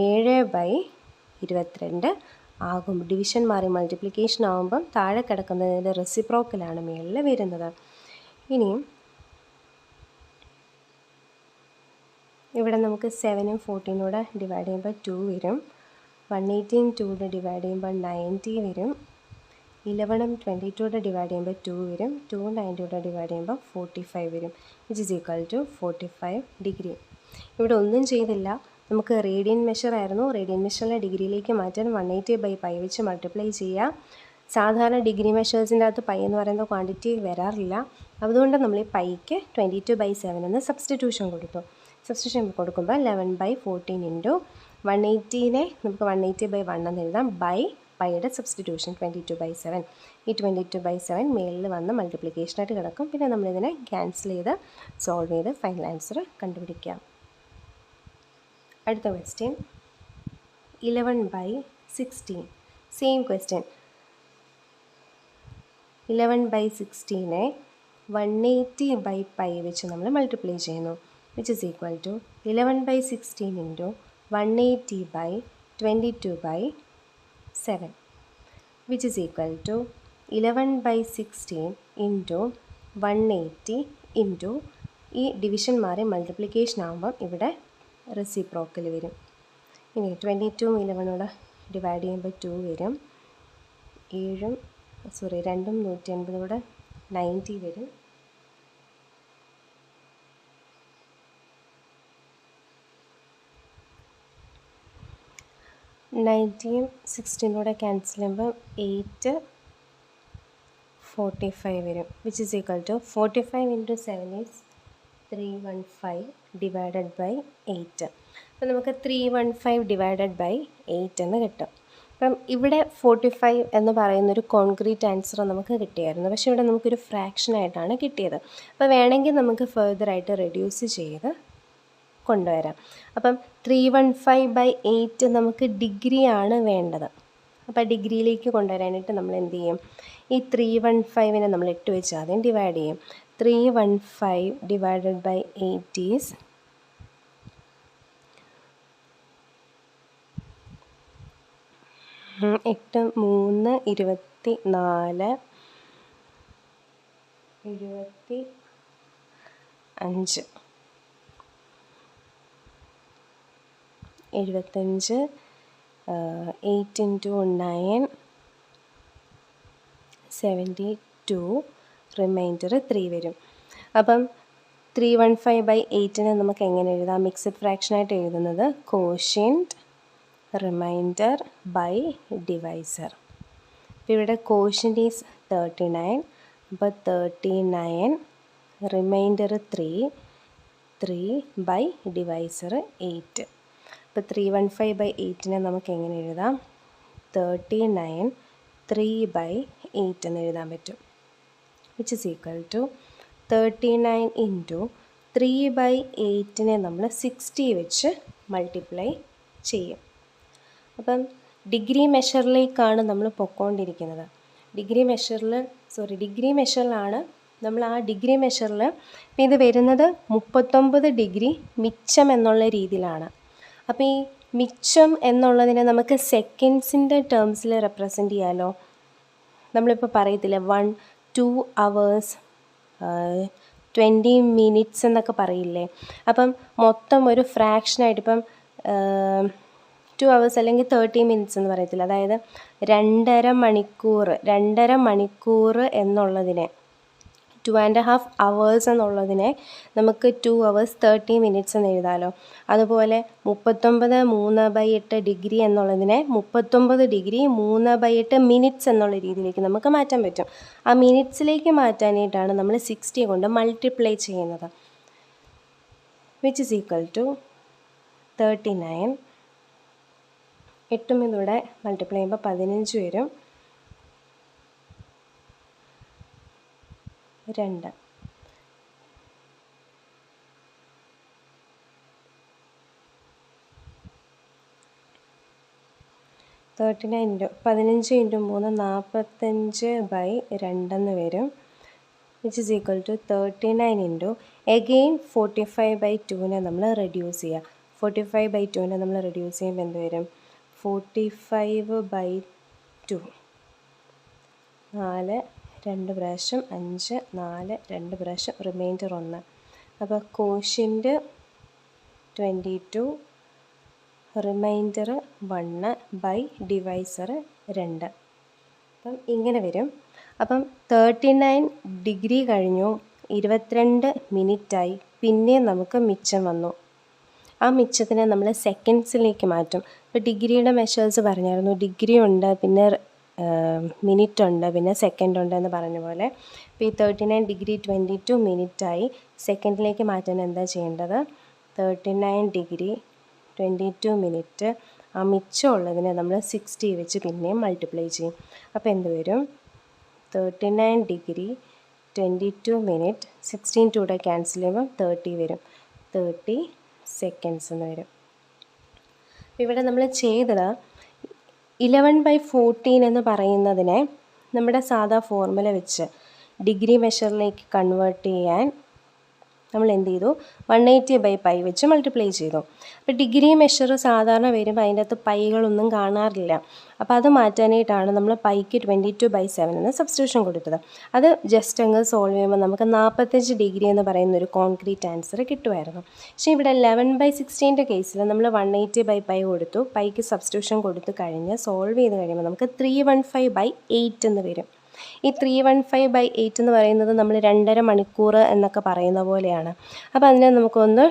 7/22 ആകും. ഡിവിഷൻ മാറി മൾട്ടിപ്ലിക്കേഷൻ ആകുമ്പം താഴെ കിടക്കുന്നതിൻ്റെ റെസിപ്രോക്കലാണ് മുകളിൽ വരുന്നത്. ഇനിയും ഇവിടെ നമുക്ക് 7ഉം 14 കൂടെ ഡിവൈഡ് ചെയ്യുമ്പോൾ 2 വരും. 180 2 ഡിവൈഡ് ചെയ്യുമ്പോൾ 90 വരും. 11ഉം 22 ഡിവൈഡ് ചെയ്യുമ്പോൾ 2 വരും. 2ഉം 90 ഡിവൈഡ് ചെയ്യുമ്പോൾ 45 വരും, which is equal to 45 degree. ഇവിടെ ഒന്നും ചെയ്തില്ല, നമുക്ക് റേഡിയൻ മെഷർ ആയിരുന്നു, റേഡിയൻ മെഷറിനെ ഡിഗ്രിയിലേക്ക് മാറ്റാൻ 180/π വെച്ച് മൾട്ടിപ്ലൈ ചെയ്യുക. സാധാരണ ഡിഗ്രി മെഷേഴ്സിൻ്റെ അകത്ത് പൈ എന്ന് പറയുന്ന ക്വാണ്ടിറ്റി വരാറില്ല. അതുകൊണ്ട് നമ്മൾ ഈ പൈക്ക് 22/7 എന്ന് സബ്സ്റ്റിറ്റ്യൂഷൻ കൊടുത്തു. സബ്സ്റ്റിറ്റ്യൂഷൻ കൊടുക്കുമ്പോൾ 11/14 ഇൻറ്റു 180നെ നമുക്ക് 180/1 എന്ന് എഴുതാം, ബൈ പൈയുടെ സബ്സ്റ്റിറ്റ്യൂഷൻ 22/7. ഈ 22/7 മേളിൽ വന്ന് മൾട്ടിപ്ലിക്കേഷനായിട്ട് കിടക്കും. പിന്നെ നമ്മളിതിനെ ക്യാൻസൽ ചെയ്ത് സോൾവ് ചെയ്ത് ഫൈനൽ ആൻസർ കണ്ടുപിടിക്കാം. അടുത്ത ക്വസ്റ്റ്യൻ 11/16. Same question. 11/16നെ 180/π വെച്ച് നമ്മൾ മൾട്ടിപ്ലൈ ചെയ്യുന്നു, which is equal to 11/16 into 180/22/7, which is equal to 11/16 into 180 into, ഈ ഡിവിഷൻ മാറി മൾട്ടിപ്ലിക്കേഷൻ ആകുമ്പം ഇവിടെ റെസിപ്രോക്കൽ വരും. ഇനി 22ഉം 11 ഡിവൈഡ് ചെയ്യുമ്പോൾ 2 വരും. 2ഉം 180 90 വരും. 90ഉം 16 ക്യാൻസൽ ചെയ്യുമ്പോൾ 8 45 വരും, which is equal to 45 into 7 is 315 divided by 8. അപ്പം നമുക്ക് 315 ഡിവൈഡഡ് ബൈ 8 എന്ന് കിട്ടും. അപ്പം ഇവിടെ 45 എന്ന് പറയുന്നൊരു കോൺക്രീറ്റ് ആൻസർ നമുക്ക് കിട്ടിയായിരുന്നു, പക്ഷേ ഇവിടെ നമുക്കൊരു ഫ്രാക്ഷനായിട്ടാണ് കിട്ടിയത്. അപ്പോൾ വേണമെങ്കിൽ നമുക്ക് ഫെർദറായിട്ട് റെഡ്യൂസ് ചെയ്ത് കൊണ്ടുവരാം. അപ്പം 315/8 നമുക്ക് ഡിഗ്രിയാണ് വേണ്ടത്. അപ്പോൾ ഡിഗ്രിയിലേക്ക് കൊണ്ടുവരാനായിട്ട് നമ്മൾ എന്ത് ചെയ്യും? ഈ 315നെ നമ്മൾ 8 വെച്ച് ആദ്യം ഡിവൈഡ് ചെയ്യും. 315 divided by 8 is 8 3 24 75 8 into 9 72 reminder 3 വരും. അപ്പം 315/8 നമുക്ക് എങ്ങനെ എഴുതാം? മിക്സഡ് ഫ്രാക്ഷനായിട്ട് എഴുതുന്നത് കോഷ്യൻറ്റ് റിമൈൻഡർ ബൈ ഡിവൈസർ. അപ്പോൾ ഇവിടെ കോഷ്യൻറ്റ് ഈസ് 39, അപ്പോൾ 39 റിമൈൻഡർ 3 ബൈ ഡിവൈസർ 8. അപ്പോൾ 315/8 നമുക്ക് എങ്ങനെ എഴുതാം? 39 3/8 എന്ന് എഴുതാൻ പറ്റും, which is equal to 39 into 3/8 നമ്മൾ 60 വെച്ച് മൾട്ടിപ്ലൈ ചെയ്യും. അപ്പം ഡിഗ്രി മെഷറിലേക്കാണ് നമ്മൾ പൊയ്ക്കൊണ്ടിരിക്കുന്നത്. ഡിഗ്രി മെഷറിലാണ് നമ്മൾ ആ ഡിഗ്രി മെഷറിൽ ഇപ്പം ഇത് വരുന്നത് 39 ഡിഗ്രി മിച്ചം എന്നുള്ള രീതിയിലാണ്. അപ്പോൾ ഈ മിച്ചം എന്നുള്ളതിനെ നമുക്ക് സെക്കൻഡ്സിൻ്റെ ടേംസിൽ റെപ്രസെൻ്റ് ചെയ്യാമല്ലോ. നമ്മളിപ്പോൾ പറയത്തില്ലേ 1 2 hours 20 minutes എന്നൊക്കെ പറയില്ലേ. അപ്പം മൊത്തം ഒരു ഫ്രാക്ഷനായിട്ട് ഇപ്പം 2 hours അല്ലെങ്കിൽ 30 minutes എന്ന് പറയത്തില്ല. അതായത് 2.5 മണിക്കൂർ എന്നുള്ളതിനെ 2.5 hours എന്നുള്ളതിനെ നമുക്ക് 2 hours 30 minutes എന്ന് എഴുതാമല്ലോ. അതുപോലെ 39 3/8 ഡിഗ്രി എന്നുള്ളതിനെ 39 ഡിഗ്രി 3/8 മിനിറ്റ്സ് എന്നുള്ള രീതിയിലേക്ക് നമുക്ക് മാറ്റാൻ പറ്റും. ആ മിനിറ്റ്സിലേക്ക് മാറ്റാനായിട്ടാണ് നമ്മൾ 60 കൊണ്ട് മൾട്ടിപ്ലൈ ചെയ്യുന്നത്, വിച്ച് ഇസ് ഈക്വൽ ടു 39. 8 ഇതൂടെ മൾട്ടിപ്ലൈ ചെയ്യുമ്പോൾ 15 വരും, 2. (39) 15 × 3 45/2 എന്ന് വരും, which is equal to 39 into again 45/2 നമ്മൾ റെഡ്യൂസ് ചെയ്യുക. 45/2 നമ്മൾ റെഡ്യൂസ് ചെയ്യുമ്പോൾ എന്ത് വരും? 45/2 4 2 പ്രാവശ്യം 5 4 2 പ്രാവശ്യം റിമൈൻഡർ 1. അപ്പോൾ കോഷ്യൻറ്റ് 22 റിമൈൻഡർ 1 ബൈ ഡിവൈസർ 2. അപ്പം ഇങ്ങനെ വരും. അപ്പം 39 ഡിഗ്രി കഴിഞ്ഞു, 22 മിനിറ്റായി, പിന്നെ നമുക്ക് മിച്ചം വന്നു. ആ മിച്ചത്തിനെ നമ്മൾ സെക്കൻഡ്സിലേക്ക് മാറ്റും. ഇപ്പോൾ ഡിഗ്രിയുടെ മെഷേഴ്സ് പറഞ്ഞായിരുന്നു, ഡിഗ്രി ഉണ്ട്, പിന്നെ മിനിറ്റ് ഉണ്ട്, പിന്നെ സെക്കൻഡ് ഉണ്ട് എന്ന് പറഞ്ഞ പോലെ. ഇപ്പോൾ ഈ 39 ഡിഗ്രി 22 മിനിറ്റായി, സെക്കൻഡിലേക്ക് മാറ്റാൻ എന്താ ചെയ്യേണ്ടത്? 39 ഡിഗ്രി 22 മിനിറ്റ്, ആ മിച്ചമുള്ളതിനെ നമ്മൾ 60 വെച്ച് പിന്നെയും മൾട്ടിപ്ലൈ ചെയ്യും. അപ്പോൾ എന്ത് വരും? 39 ഡിഗ്രി 22 മിനിറ്റ് 16 2 ക്യാൻസൽ ചെയ്യുമ്പോൾ 30 വരും, 30 സെക്കൻഡ്സ് എന്ന് വരും. ഇവിടെ നമ്മൾ ചെയ്തത് 11/14 എന്ന് പറയുന്നതിനെ നമ്മുടെ സാധാ ഫോർമുല വെച്ച് ഡിഗ്രി മെഷറിലേക്ക് കൺവേർട്ട് ചെയ്യാൻ നമ്മൾ എന്ത് ചെയ്തു? 180/π വെച്ച് മൾട്ടിപ്ലൈ ചെയ്തു. അപ്പോൾ ഡിഗ്രി മെഷർ സാധാരണ വരുമ്പോൾ അതിൻ്റെ അകത്ത് പൈകളൊന്നും കാണാറില്ല. അപ്പോൾ അത് മാറ്റാനായിട്ടാണ് നമ്മൾ പൈക്ക് 22/7 എന്ന് സബ്സ്റ്റിറ്റ്യൂഷൻ കൊടുത്തത്. അത് ജസ്റ്റ് അങ്ങ് സോൾവ് ചെയ്യുമ്പോൾ നമുക്ക് 45 ഡിഗ്രി എന്ന് പറയുന്ന ഒരു കോൺക്രീറ്റ് ആൻസർ കിട്ടുമായിരുന്നു. പക്ഷേ ഇവിടെ 11/16 കേസിൽ നമ്മൾ 180/π കൊടുത്തു, പൈക്ക് സബ്സ്റ്റിറ്റ്യൂഷൻ കൊടുത്തു കഴിഞ്ഞ് സോൾവ് ചെയ്ത് കഴിയുമ്പോൾ നമുക്ക് 315/8 എന്ന് വരും. ഈ 315/8 എന്ന് പറയുന്നത് നമ്മൾ 2.5 മണിക്കൂർ എന്നൊക്കെ പറയുന്ന പോലെയാണ്. അപ്പോൾ അതിനെ നമുക്കൊന്ന്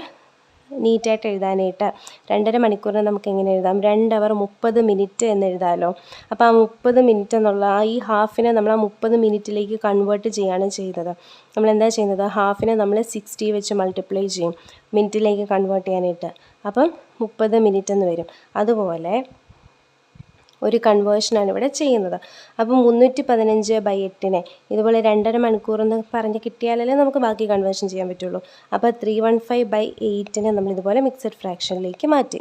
നീറ്റായിട്ട് എഴുതാനായിട്ട് 2.5 മണിക്കൂറിന് നമുക്ക് എങ്ങനെ എഴുതാം? 2 hour 30 മിനിറ്റ് എന്ന് എഴുതാമല്ലോ. അപ്പോൾ ആ 30 മിനിറ്റ് എന്നുള്ള ഈ ഹാഫിനെ നമ്മൾ ആ 30 മിനിറ്റിലേക്ക് കൺവേർട്ട് ചെയ്യുകയാണ് ചെയ്തത്. നമ്മൾ എന്താ ചെയ്യുന്നത്? ഹാഫിനെ നമ്മൾ 60 വെച്ച് മൾട്ടിപ്ലൈ ചെയ്യും മിനിറ്റിലേക്ക് കൺവേർട്ട് ചെയ്യാനായിട്ട്. അപ്പം 30 മിനിറ്റ് എന്ന് വരും. അതുപോലെ ഒരു കൺവേർഷനാണ് ഇവിടെ ചെയ്യുന്നത്. അപ്പം 315/8 ഇതുപോലെ 2.5 മണിക്കൂറെന്ന് പറഞ്ഞ് കിട്ടിയാലല്ലേ നമുക്ക് ബാക്കി കൺവേർഷൻ ചെയ്യാൻ പറ്റുള്ളൂ. അപ്പോൾ 315/8 നമ്മൾ ഇതുപോലെ മിക്സഡ് ഫ്രാക്ഷനിലേക്ക് മാറ്റി.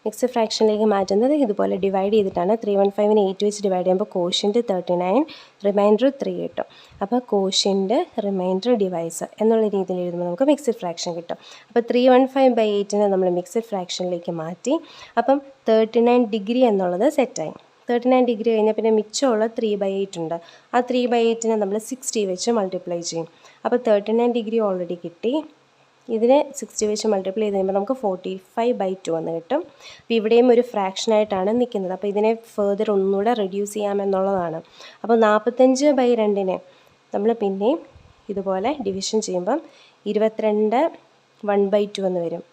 മിക്സ്ഡ് ഫ്രാക്ഷനിലേക്ക് മാറ്റുന്നത് ഇതുപോലെ ഡിവൈഡ് ചെയ്തിട്ടാണ്. 315നെ 8 വെച്ച് ഡിവൈഡ് ചെയ്യുമ്പോൾ കോഷ്യൻ്റ് 39, റിമൈൻഡർ 3 കിട്ടും. അപ്പോൾ കോഷ്യൻ്റ് റിമൈൻഡർ ഡിവൈസ് എന്നുള്ള രീതിയിൽ എഴുതുമ്പോൾ നമുക്ക് മിക്സ്ഡ് ഫ്രാക്ഷൻ കിട്ടും. അപ്പോൾ 315/8നെ നമ്മൾ മിക്സ്ഡ് ഫ്രാക്ഷനിലേക്ക് മാറ്റി. അപ്പം 39 ഡിഗ്രി എന്നുള്ളത് സെറ്റായി. 39 ഡിഗ്രി കഴിഞ്ഞാൽ പിന്നെ മിച്ചമുള്ള 3/8 ഉണ്ട്. ആ 3/8നെ നമ്മൾ 60 വെച്ച് മൾട്ടിപ്ലൈ ചെയ്യും. അപ്പോൾ 39 ഡിഗ്രി ഓൾറെഡി കിട്ടി. ഇതിനെ 60 വെച്ച് മൾട്ടിപ്ലൈ ചെയ്ത് കഴിയുമ്പോൾ നമുക്ക് 45/2 എന്ന് കിട്ടും. അപ്പോൾ ഇവിടെയും ഒരു ഫ്രാക്ഷനായിട്ടാണ് നിൽക്കുന്നത്. അപ്പോൾ ഇതിനെ ഫെർദർ ഒന്നുകൂടെ റെഡ്യൂസ് ചെയ്യാമെന്നുള്ളതാണ്. അപ്പോൾ 45/2നെ നമ്മൾ പിന്നെയും ഇതുപോലെ ഡിവിഷൻ ചെയ്യുമ്പം 22 1/2 എന്ന് വരും.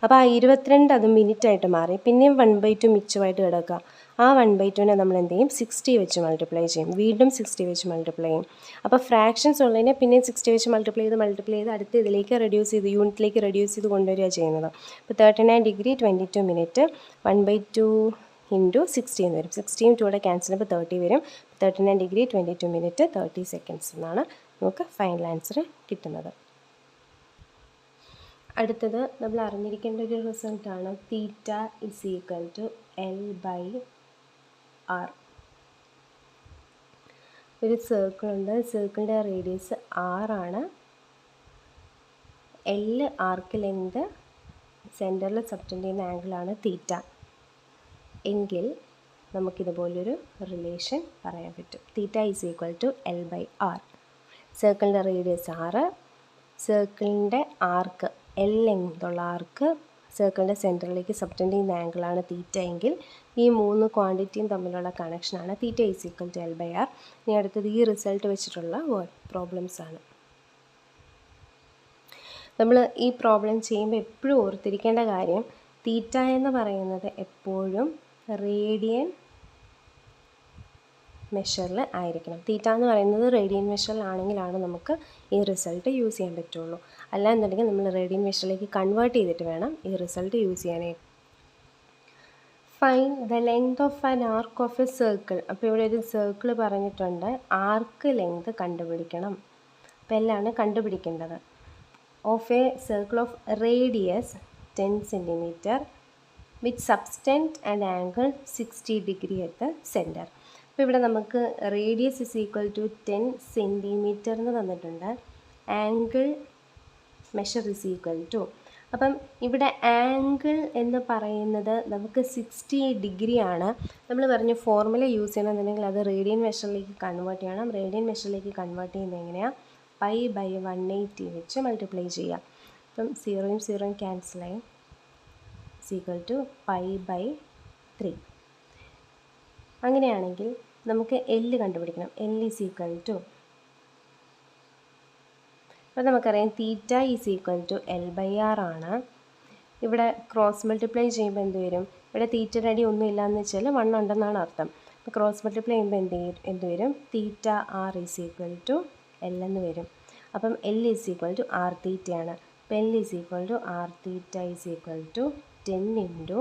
അപ്പോൾ ആ 22 അത് മിനിറ്റായിട്ട് മാറി. പിന്നെയും 1/2 മിച്ചമായിട്ട് കിടക്കുക. ആ 1/2നെ നമ്മൾ എന്ത് ചെയ്യും, 60 വെച്ച് മൾട്ടിപ്ലൈ ചെയ്യും. വീണ്ടും 60 വെച്ച് മൾട്ടിപ്ലൈ ചെയ്യും. അപ്പോൾ ഫ്രാക്ഷൻസ് ഉള്ളതിനെ പിന്നെയും 60 വെച്ച് മൾട്ടിപ്ലൈ ചെയ്ത് അടുത്ത ഇതിലേക്ക് റെഡ്യൂസ് ചെയ്ത് യൂണിറ്റിലേക്ക് റെഡ്യൂസ് ചെയ്ത് കൊണ്ടുവരിക ചെയ്യുന്നത്. അപ്പോൾ 39 ഡിഗ്രി 22 മിനിറ്റ് 1/2 ഇൻറ്റു 60 എന്ന് വരും. 60യും 2 ക്യാൻസൽ ചെയ്യുമ്പോൾ 30 വരും. 39 ഡിഗ്രി 22 മിനിറ്റ് 30 സെക്കൻഡ്സ് എന്നാണ് നമുക്ക് ഫൈനൽ ആൻസർ കിട്ടുന്നത്. അടുത്തത് നമ്മൾ അറിഞ്ഞിരിക്കേണ്ട ഒരു റിസൾട്ടാണ് തീറ്റ ഇസ് ഈക്വൽ ടു L/R. ഒരു സർക്കിളുണ്ട്. സർക്കിളിൻ്റെ റേഡിയസ് R ആണ്. L ആർക്ക് ലെങ്ത്, സെൻറ്ററിൽ സബ്റ്റൻഡ് ചെയ്യുന്ന ആംഗിളാണ് തീറ്റ എങ്കിൽ നമുക്കിതുപോലൊരു റിലേഷൻ പറയാൻ പറ്റും. Theta is equal to L/R. സർക്കിളിൻ്റെ റേഡിയസ് R, സർക്കിളിൻ്റെ ആർക്ക് L ലെങ്തുള്ള ആർക്ക്, സർക്കിളിൻ്റെ സെൻറ്ററിലേക്ക് സബ്റ്റൻഡ് ചെയ്യുന്ന ആംഗിളാണ് തീറ്റ എങ്കിൽ ഈ 3 ക്വാണ്ടിറ്റിയും തമ്മിലുള്ള കണക്ഷനാണ് തീറ്റ ഈസ് ഈക്വൽ ടു L/R. ഇനി അടുത്തത് ഈ റിസൾട്ട് വെച്ചിട്ടുള്ള പ്രോബ്ലംസ് ആണ്. നമ്മൾ ഈ പ്രോബ്ലം ചെയ്യുമ്പോൾ എപ്പോഴും ഓർത്തിരിക്കേണ്ട കാര്യം, തീറ്റ എന്ന് പറയുന്നത് എപ്പോഴും റേഡിയൻ മെഷറിൽ ആയിരിക്കണം. തീറ്റ എന്ന് പറയുന്നത് റേഡിയൻ മെഷറിലാണെങ്കിലാണ് നമുക്ക് ഈ റിസൾട്ട് യൂസ് ചെയ്യാൻ പറ്റുള്ളൂ. അല്ല എന്നുണ്ടെങ്കിൽ നമ്മൾ റേഡിയൻ മെഷറിലേക്ക് കൺവേർട്ട് ചെയ്തിട്ട് വേണം ഈ റിസൾട്ട് യൂസ് ചെയ്യാനായിട്ട്. Find the length of an arc of a circle. അപ്പോൾ ഇവിടെ ഒരു സർക്കിൾ പറഞ്ഞിട്ടുണ്ട്. ആർക്ക് ലെങ്ത് കണ്ടുപിടിക്കണം. അപ്പോൾ എല്ലാം കണ്ടുപിടിക്കേണ്ടത്. Of a circle of radius 10 centimetre with subtend and angle 60 degree at the centre. അപ്പോൾ ഇവിടെ നമുക്ക് radius is equal to 10 centimetre എന്ന് തന്നിട്ടുണ്ട്. Angle measure is equal to, അപ്പം ഇവിടെ ആംഗിൾ എന്ന് പറയുന്നത് നമുക്ക് 60 ഡിഗ്രി ആണ്. നമ്മൾ പറഞ്ഞു ഫോർമുല യൂസ് ചെയ്യണമെന്നുണ്ടെങ്കിൽ അത് റേഡിയൻ മെഷറിലേക്ക് കൺവേർട്ട് ചെയ്യണം. റേഡിയൻ മെഷറിലേക്ക് കൺവേർട്ട് ചെയ്യുന്നത് എങ്ങനെയാണ്, π/180 വെച്ച് മൾട്ടിപ്ലൈ ചെയ്യുക. അപ്പം 0യും 0യും ക്യാൻസലായി. Is equal to π/3. അങ്ങനെയാണെങ്കിൽ നമുക്ക് L കണ്ടുപിടിക്കണം. L ഈസ് ഈക്വൽ ടു, അപ്പോൾ നമുക്കറിയാം തീറ്റ ഈസ് ഈക്വൽ ടു L/R ആണ്. ഇവിടെ ക്രോസ് മൾട്ടിപ്ലൈ ചെയ്യുമ്പോൾ എന്ത് വരും, ഇവിടെ തീറ്റയുടെ അടി ഒന്നും ഇല്ലയെന്ന് വെച്ചാൽ 1 ഉണ്ടെന്നാണ് അർത്ഥം. അപ്പോൾ ക്രോസ് മൾട്ടിപ്ലൈ ചെയ്യുമ്പോൾ എന്ത് വരും, theta R is equal to L എന്ന് വരും. അപ്പം L is equal to R തീറ്റയാണ്. അപ്പോൾ L is equal to R theta is equal to 10 into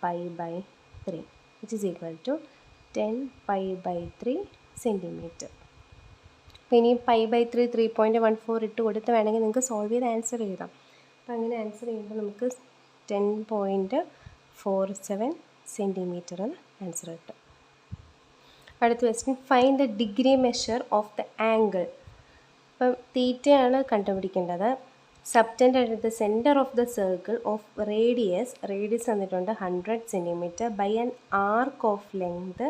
π/3 which is equal to 10 π/3 centimetre. അപ്പോൾ ഇനി π/3 3.14 ഇട്ട് കൊടുത്ത് വേണമെങ്കിൽ നിങ്ങൾക്ക് സോൾവ് ചെയ്ത് ആൻസർ എഴുതാം. അപ്പോൾ അങ്ങനെ ആൻസർ ചെയ്യുമ്പോൾ നമുക്ക് 10.47 സെൻറ്റിമീറ്റർ ആൻസർ കിട്ടും. അടുത്ത question, find the degree measure of the angle. അപ്പം തീറ്റയാണ് കണ്ടുപിടിക്കേണ്ടത്. Subtend at the centre of the circle of radius തന്നിട്ടുണ്ട് 100 centimetre by an arc of length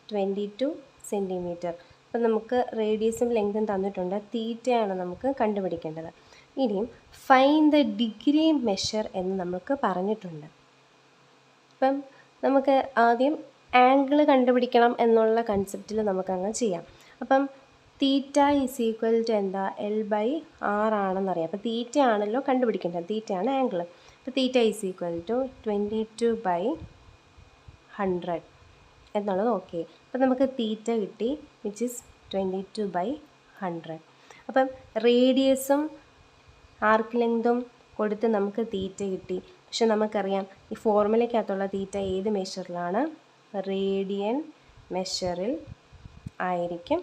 22 centimetre. അപ്പം നമുക്ക് റേഡിയസും ലെങ്തും തന്നിട്ടുണ്ട്. തീറ്റയാണ് നമുക്ക് കണ്ടുപിടിക്കേണ്ടത്. ഇനിയും ഫൈൻഡ് ദ ഡിഗ്രി മെഷർ എന്ന് നമുക്ക് പറഞ്ഞിട്ടുണ്ട്. അപ്പം നമുക്ക് ആദ്യം ആംഗിൾ കണ്ടുപിടിക്കണം എന്നുള്ള കൺസെപ്റ്റിൽ നമുക്കങ്ങ് ചെയ്യാം. അപ്പം തീറ്റ ഈസ് ഈക്വൽ ടു എന്താ, L/R ആണെന്നറിയാം. അപ്പോൾ തീറ്റ ആണല്ലോ കണ്ടുപിടിക്കേണ്ടത്, തീറ്റയാണ് ആംഗിൾ. അപ്പോൾ തീറ്റ ഈസ് ഈക്വൽ ടു 22/100 എന്നുള്ളത് ഓക്കെ. അപ്പം നമുക്ക് തീറ്റ കിട്ടി വിച്ച് ഈസ് 22/100. അപ്പം റേഡിയസും ആർക്ക് ലെങ്തും കൊടുത്ത് നമുക്ക് തീറ്റ കിട്ടി. പക്ഷെ നമുക്കറിയാം ഈ ഫോർമുലയ്ക്കകത്തുള്ള തീറ്റ ഏത് മെഷറിലാണ്, റേഡിയൻ മെഷറിൽ ആയിരിക്കും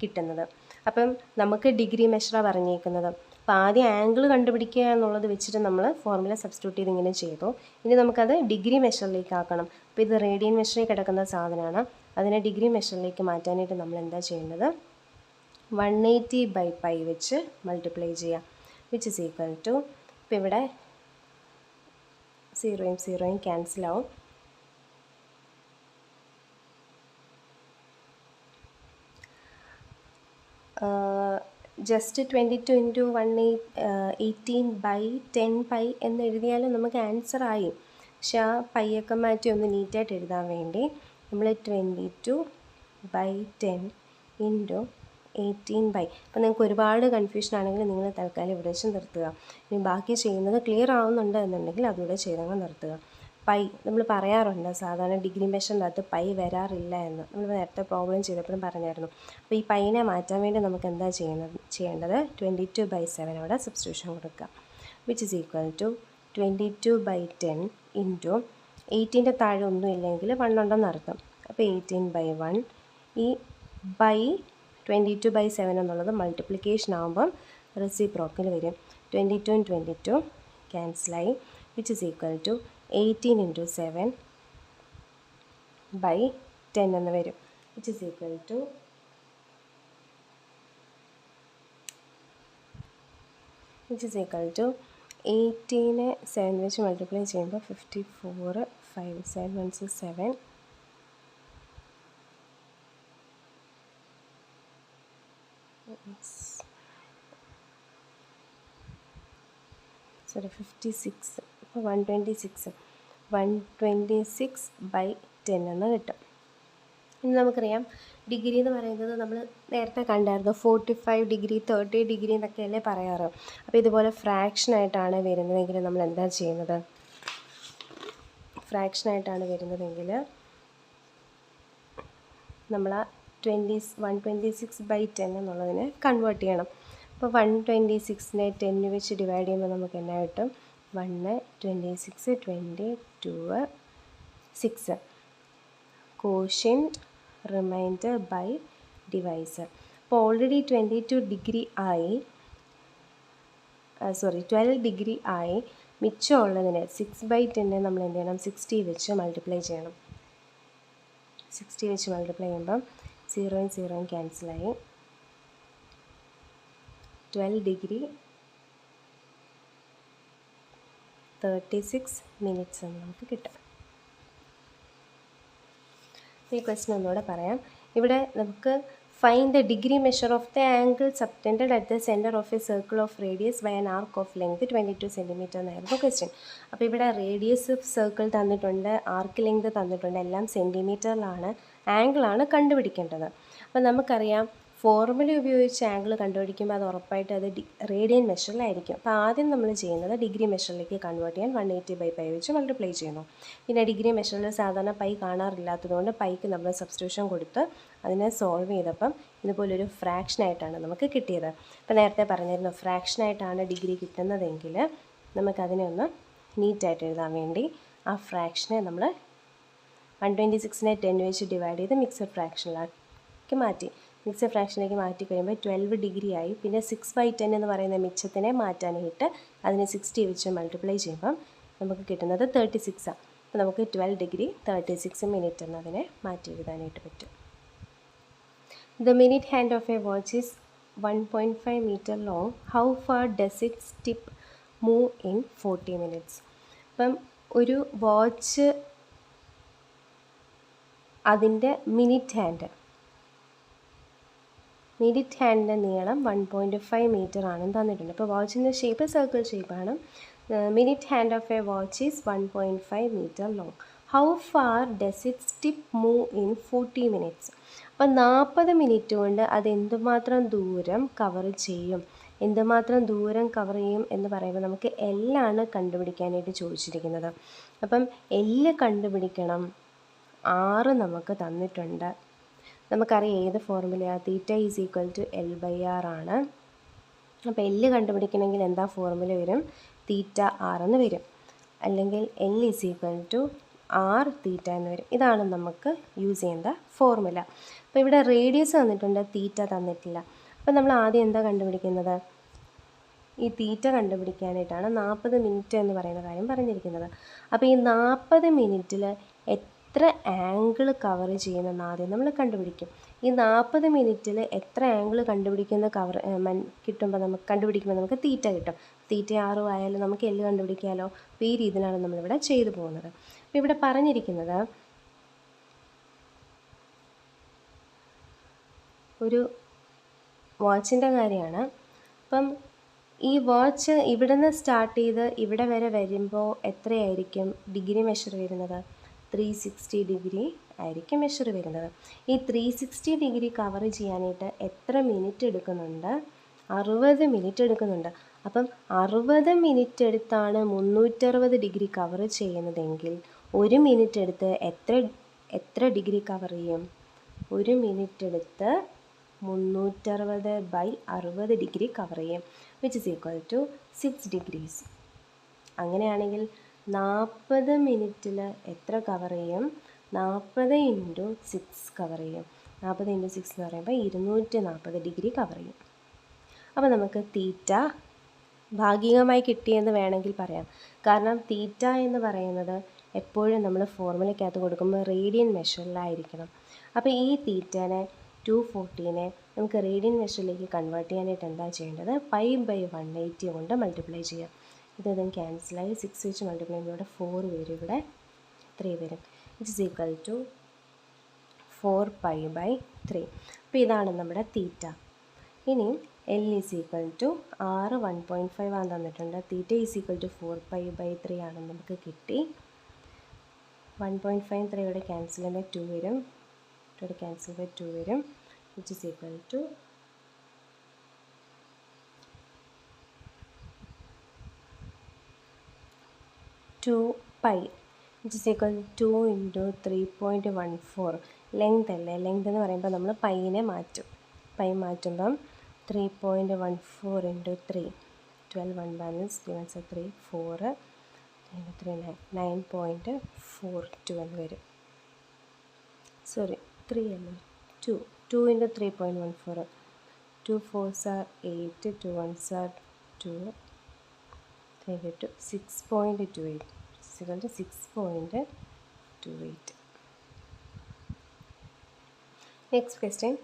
കിട്ടുന്നത്. അപ്പം നമുക്ക് ഡിഗ്രി മെഷറാണ് പറഞ്ഞേക്കുന്നത്. അപ്പോൾ ആദ്യം ആംഗിൾ കണ്ടുപിടിക്കുക എന്നുള്ളത് വെച്ചിട്ട് നമ്മൾ ഫോർമുല സബ്സ്റ്റിറ്റ്യൂട്ട് ചെയ്ത് ഇങ്ങനെ ചെയ്തു. ഇനി നമുക്കത് ഡിഗ്രി മെഷറിലേക്ക് ആക്കണം. അപ്പോൾ ഇത് റേഡിയൻ മെഷറിൽ കിടക്കുന്ന സാധനമാണ്. അതിനെ ഡിഗ്രി മെഷറിലേക്ക് മാറ്റാനായിട്ട് നമ്മൾ എന്താ ചെയ്യേണ്ടത്? 180/π വെച്ച് മൾട്ടിപ്ലൈ ചെയ്യാം, വിച്ച് ഇസ് ഈക്വൽ ടു, ഇപ്പോൾ ഇവിടെ 0യും 0യും ക്യാൻസലാവും. ജസ്റ്റ് 22 ഇൻറ്റു 18/10π എന്ന് എഴുതിയാലും നമുക്ക് ആൻസറായി. പക്ഷെ ആ പൈയൊക്കെ മാറ്റി ഒന്ന് നീറ്റായിട്ട് എഴുതാൻ വേണ്ടി നമ്മൾ 22/10 ഇൻറ്റു 18π. അപ്പോൾ നിങ്ങൾക്ക് ഒരുപാട് കൺഫ്യൂഷൻ ആണെങ്കിൽ നിങ്ങൾ തൽക്കാലം ഇവിടെ വെച്ച് നിർത്തുക. ഇനി ബാക്കി ചെയ്യുന്നത് ക്ലിയർ ആവുന്നുണ്ട് എന്നുണ്ടെങ്കിൽ അതുകൂടെ ചെയ്തങ്ങ് നിർത്തുക. പൈ നമ്മൾ പറയാറുണ്ട് സാധാരണ ഡിഗ്രി മെഷറിൻ്റെ അകത്ത് പൈ വരാറില്ല എന്ന് നമ്മൾ നേരത്തെ പ്രോബ്ലം ചെയ്തപ്പോഴും പറഞ്ഞായിരുന്നു. അപ്പോൾ ഈ പൈനെ മാറ്റാൻ വേണ്ടി നമുക്ക് എന്താ ചെയ്യേണ്ടത്? 22/7 അവിടെ സബ്സ്റ്റിറ്റ്യൂഷൻ കൊടുക്കുക, which is equal to 22/10 into 18ൻ്റെ താഴെ ഒന്നും ഇല്ലെങ്കിൽ 1 ഉണ്ടെന്ന് അർത്ഥം. അപ്പോൾ 18/1 ഈ ബൈ 22/7 എന്നുള്ളത് മൾട്ടിപ്ലിക്കേഷൻ ആകുമ്പം റെസിപ്രോക്കൽ വരും. 22 & 22 ക്യാൻസലായി, which is equal to 18 into 7/10 എന്ന് വരും, വിച്ച് ഇസ് ഈക്വൽ ടു 18നെ 7 വെച്ച് മൾട്ടിപ്ലൈ ചെയ്യുമ്പോൾ 54, 5 7 1 7, സോറി 56, അപ്പോൾ 126/10 എന്ന് കിട്ടും. ഇനി നമുക്കറിയാം ഡിഗ്രി എന്ന് പറയുന്നത് നമ്മൾ നേരത്തെ കണ്ടായിരുന്നു 45 ഡിഗ്രി 30 ഡിഗ്രി എന്നൊക്കെയല്ലേ പറയാറ്. അപ്പോൾ ഇതുപോലെ ഫ്രാക്ഷനായിട്ടാണ് വരുന്നതെങ്കിൽ നമ്മൾ എന്താ ചെയ്യുന്നത്? ഫ്രാക്ഷനായിട്ടാണ് വരുന്നതെങ്കിൽ നമ്മൾ 126/10 എന്നുള്ളതിനെ കൺവേർട്ട് ചെയ്യണം. അപ്പോൾ 126നെ 10 വെച്ച് ഡിവൈഡ് ചെയ്യുമ്പോൾ നമുക്ക് എന്നാ കിട്ടും? 1 26 22 6 കോഷ്യൻ്റ് റിമൈൻഡർ ബൈ ഡിവൈസർ. അപ്പോൾ ഓൾറെഡി 22 ഡിഗ്രി ആയി, 12 ഡിഗ്രി ആയി. മിച്ചമുള്ളതിന് 6/10 നമ്മൾ എന്ത് ചെയ്യണം? 60 വെച്ച് മൾട്ടിപ്ലൈ ചെയ്യണം. 60 വെച്ച് മൾട്ടിപ്ലൈ ചെയ്യുമ്പം 0യും 0യും ക്യാൻസലായി. 12 ഡിഗ്രി 36 മിനിറ്റ്സ് എന്ന് നമുക്ക് കിട്ടും. ഈ ക്വസ്റ്റ്യൻ ഒന്നുകൂടെ പറയാം. ഇവിടെ നമുക്ക് find the degree measure of the angle subtended at the centre of a circle of radius by an arc of length 22 centimetre എന്നായിരുന്നു ക്വസ്റ്റ്യൻ. അപ്പോൾ ഇവിടെ റേഡിയസ് സർക്കിൾ തന്നിട്ടുണ്ട്, ആർക്ക് ലെങ്ത് തന്നിട്ടുണ്ട്, എല്ലാം സെൻറ്റിമീറ്ററിലാണ്. ആംഗിളാണ് കണ്ടുപിടിക്കേണ്ടത്. അപ്പോൾ നമുക്കറിയാം ഫോർമുല ഉപയോഗിച്ച് ആംഗിൾ കണ്ടുപിടിക്കുമ്പോൾ അത് ഉറപ്പായിട്ട് അത് റേഡിയൻ മെഷറിലായിരിക്കും. അപ്പോൾ ആദ്യം നമ്മൾ ചെയ്യുന്നത് ഡിഗ്രി മെഷറിലേക്ക് കൺവേർട്ട് ചെയ്യാൻ 180/π വെച്ച് മൾട്ടിപ്ലൈ ചെയ്യുന്നു. പിന്നെ ഡിഗ്രി മെഷറിൽ സാധാരണ പൈ കാണാറില്ലാത്തതുകൊണ്ട് പൈക്ക് നമ്മൾ സബ്സ്റ്റിറ്റ്യൂഷൻ കൊടുത്ത് അതിനെ സോൾവ് ചെയ്തപ്പം ഇതുപോലൊരു ഫ്രാക്ഷനായിട്ടാണ് നമുക്ക് കിട്ടിയത്. അപ്പോൾ നേരത്തെ പറഞ്ഞിരുന്നു ഫ്രാക്ഷനായിട്ടാണ് ഡിഗ്രി കിട്ടുന്നതെങ്കിൽ നമുക്കതിനെ ഒന്ന് നീറ്റായിട്ട് എഴുതാൻ വേണ്ടി ആ ഫ്രാക്ഷനെ നമ്മൾ 126നെ 10 വെച്ച് ഡിവൈഡ് ചെയ്ത് മിക്സഡ് ഫ്രാക്ഷനിലേക്ക് മാറ്റി. മിക്സഡ് ഫ്രാക്ഷനിലേക്ക് മാറ്റി കഴിയുമ്പോൾ 12 ഡിഗ്രി ആയി. പിന്നെ 6/10 എന്ന് പറയുന്ന മിച്ചത്തിനെ മാറ്റാനായിട്ട് അതിനെ 60 വെച്ച് മൾട്ടിപ്ലൈ ചെയ്യുമ്പം നമുക്ക് കിട്ടുന്നത് 36 ആണ്. അപ്പോൾ നമുക്ക് 12 ഡിഗ്രി 36 മിനിറ്റ് എന്നതിനെ മാറ്റി എഴുതാനായിട്ട് പറ്റും. The minute hand of a watch is 1.5 metre long. How far does its tip move in 40 minutes. അപ്പം ഒരു വാച്ച് അതിൻ്റെ മിനിറ്റ് ഹാൻഡിൻ്റെ നീളം 1.5 മീറ്റർ ആണെന്ന് തന്നിട്ടുണ്ട്. അപ്പോൾ വാച്ചിൻ്റെ ഷേപ്പ് സർക്കിൾ ഷേപ്പാണ്. Minute hand of a watch is 1.5 metre long. How far does its tip move in 40 minutes. അപ്പോൾ 40 മിനിറ്റ് കൊണ്ട് അത് എന്തുമാത്രം ദൂരം കവർ ചെയ്യും എന്ന് പറയുമ്പോൾ നമുക്ക് എല്ലാണ് കണ്ടുപിടിക്കാനായിട്ട് ചോദിച്ചിരിക്കുന്നത്. അപ്പം എല്ല് കണ്ടുപിടിക്കണം. 6 നമുക്ക് തന്നിട്ടുണ്ട്. നമുക്കറിയാം ഏത് ഫോർമുലയാണ്? Theta is equal to L/R ആണ്. അപ്പോൾ എല്ല് കണ്ടുപിടിക്കണമെങ്കിൽ എന്താ ഫോർമുല വരും? തീറ്റ R എന്ന് വരും. അല്ലെങ്കിൽ L is equal to R theta എന്ന് വരും. ഇതാണ് നമുക്ക് യൂസ് ചെയ്യേണ്ട ഫോർമുല. അപ്പോൾ ഇവിടെ റേഡിയസ് തന്നിട്ടുണ്ട്, തീറ്റ തന്നിട്ടില്ല. അപ്പോൾ നമ്മൾ ആദ്യം എന്താ കണ്ടുപിടിക്കുന്നത്? ഈ തീറ്റ കണ്ടുപിടിക്കാനായിട്ടാണ് 40 മിനിറ്റ് എന്ന് പറയുന്ന കാര്യം പറഞ്ഞിരിക്കുന്നത്. അപ്പോൾ ഈ 40 മിനിറ്റിൽ എത്ര ആംഗിൾ കവർ ചെയ്യുമെന്ന് ആദ്യം നമ്മൾ കണ്ടുപിടിക്കും. ഈ 40 മിനിറ്റിൽ എത്ര ആംഗിൾ കിട്ടുമ്പോൾ നമുക്ക് തീറ്റ കിട്ടും. തീറ്റ 6 ആയാലും നമുക്ക് എല്ല് കണ്ടുപിടിക്കാമല്ലോ. അപ്പോൾ ഈ രീതിയിലാണ് നമ്മളിവിടെ ചെയ്തു പോകുന്നത്. അപ്പോൾ ഇവിടെ പറഞ്ഞിരിക്കുന്നത് ഒരു വാച്ചിൻ്റെ കാര്യമാണ്. അപ്പം ഈ വാച്ച് ഇവിടെ നിന്ന് സ്റ്റാർട്ട് ചെയ്ത് ഇവിടെ വരെ വരുമ്പോൾ എത്രയായിരിക്കും ഡിഗ്രി മെഷർ വരുന്നത്? 360 ഡിഗ്രി ആയിരിക്കും മെഷർ വരുന്നത്. ഈ 360 ഡിഗ്രി കവർ ചെയ്യാനായിട്ട് എത്ര മിനിറ്റ് എടുക്കുന്നുണ്ട്? 60 മിനിറ്റ് എടുക്കുന്നുണ്ട്. അപ്പം 60 മിനിറ്റ് എടുത്താണ് 360 ഡിഗ്രി കവർ ചെയ്യുന്നതെങ്കിൽ 1 മിനിറ്റ് എടുത്ത് എത്ര ഡിഗ്രി കവർ ചെയ്യും? 1 മിനിറ്റ് എടുത്ത് 360/60 ഡിഗ്രി കവർ ചെയ്യും, which is equal to 6 degrees. അങ്ങനെയാണെങ്കിൽ 40 മിനിറ്റിൽ എത്ര കവർ ചെയ്യും? 40 × 6 കവർ ചെയ്യും. 40 × 6 എന്ന് പറയുമ്പോൾ 240 ഡിഗ്രി കവർ ചെയ്യും. അപ്പോൾ നമുക്ക് തീറ്റ ഭാഗികമായി കിട്ടിയെന്ന് വേണമെങ്കിൽ പറയാം. കാരണം തീറ്റ എന്ന് പറയുന്നത് എപ്പോഴും നമ്മൾ ഫോർമുലയ്ക്കകത്ത് കൊടുക്കുമ്പോൾ റേഡിയൻ മെഷറിലായിരിക്കണം. അപ്പോൾ ഈ തീറ്റനെ 240നെ നമുക്ക് റേഡിയൻ മെഷറിലേക്ക് കൺവേർട്ട് ചെയ്യാനായിട്ട് എന്താ ചെയ്യേണ്ടത്? π/180 കൊണ്ട് മൾട്ടിപ്ലൈ ചെയ്യാം. ഇതും ക്യാൻസലായി 6 വെച്ച് മൾട്ടിപ്ലൈ ചെയ്യുമ്പോൾ ഇവിടെ 4 വരും, ഇവിടെ 3 വരും. It is equal to 4π/3. അപ്പോൾ ഇതാണ് നമ്മുടെ തീറ്റ. ഇനി L is equal to R 1.5 ആണ് തന്നിട്ടുണ്ട്. തീറ്റ ഈസ് ഈക്വൽ ടു 4π/3 ആണെന്ന് നമുക്ക് കിട്ടി. 1.5 3 ഇവിടെ ക്യാൻസൽ ചെയ്യുമ്പോൾ 2 വരും, ഇവിടെ ക്യാൻസൽ ചെയ്യുമ്പോൾ 2 വരും, which is equal to 2π, which is equal 2 × 3.14. Length അല്ലേ, ലെങ്ത് എന്ന് പറയുമ്പോൾ നമ്മൾ പൈനെ മാറ്റും. പൈ മാറ്റുമ്പം 3.14 × 3, 12 1 balance 3 4 3 9.42 എന്ന് വരും. സോറി 3 അല്ല, 2 × 3.14, 2 4s are 8, 2 1s are 2, 6.28, 6.28. Next question,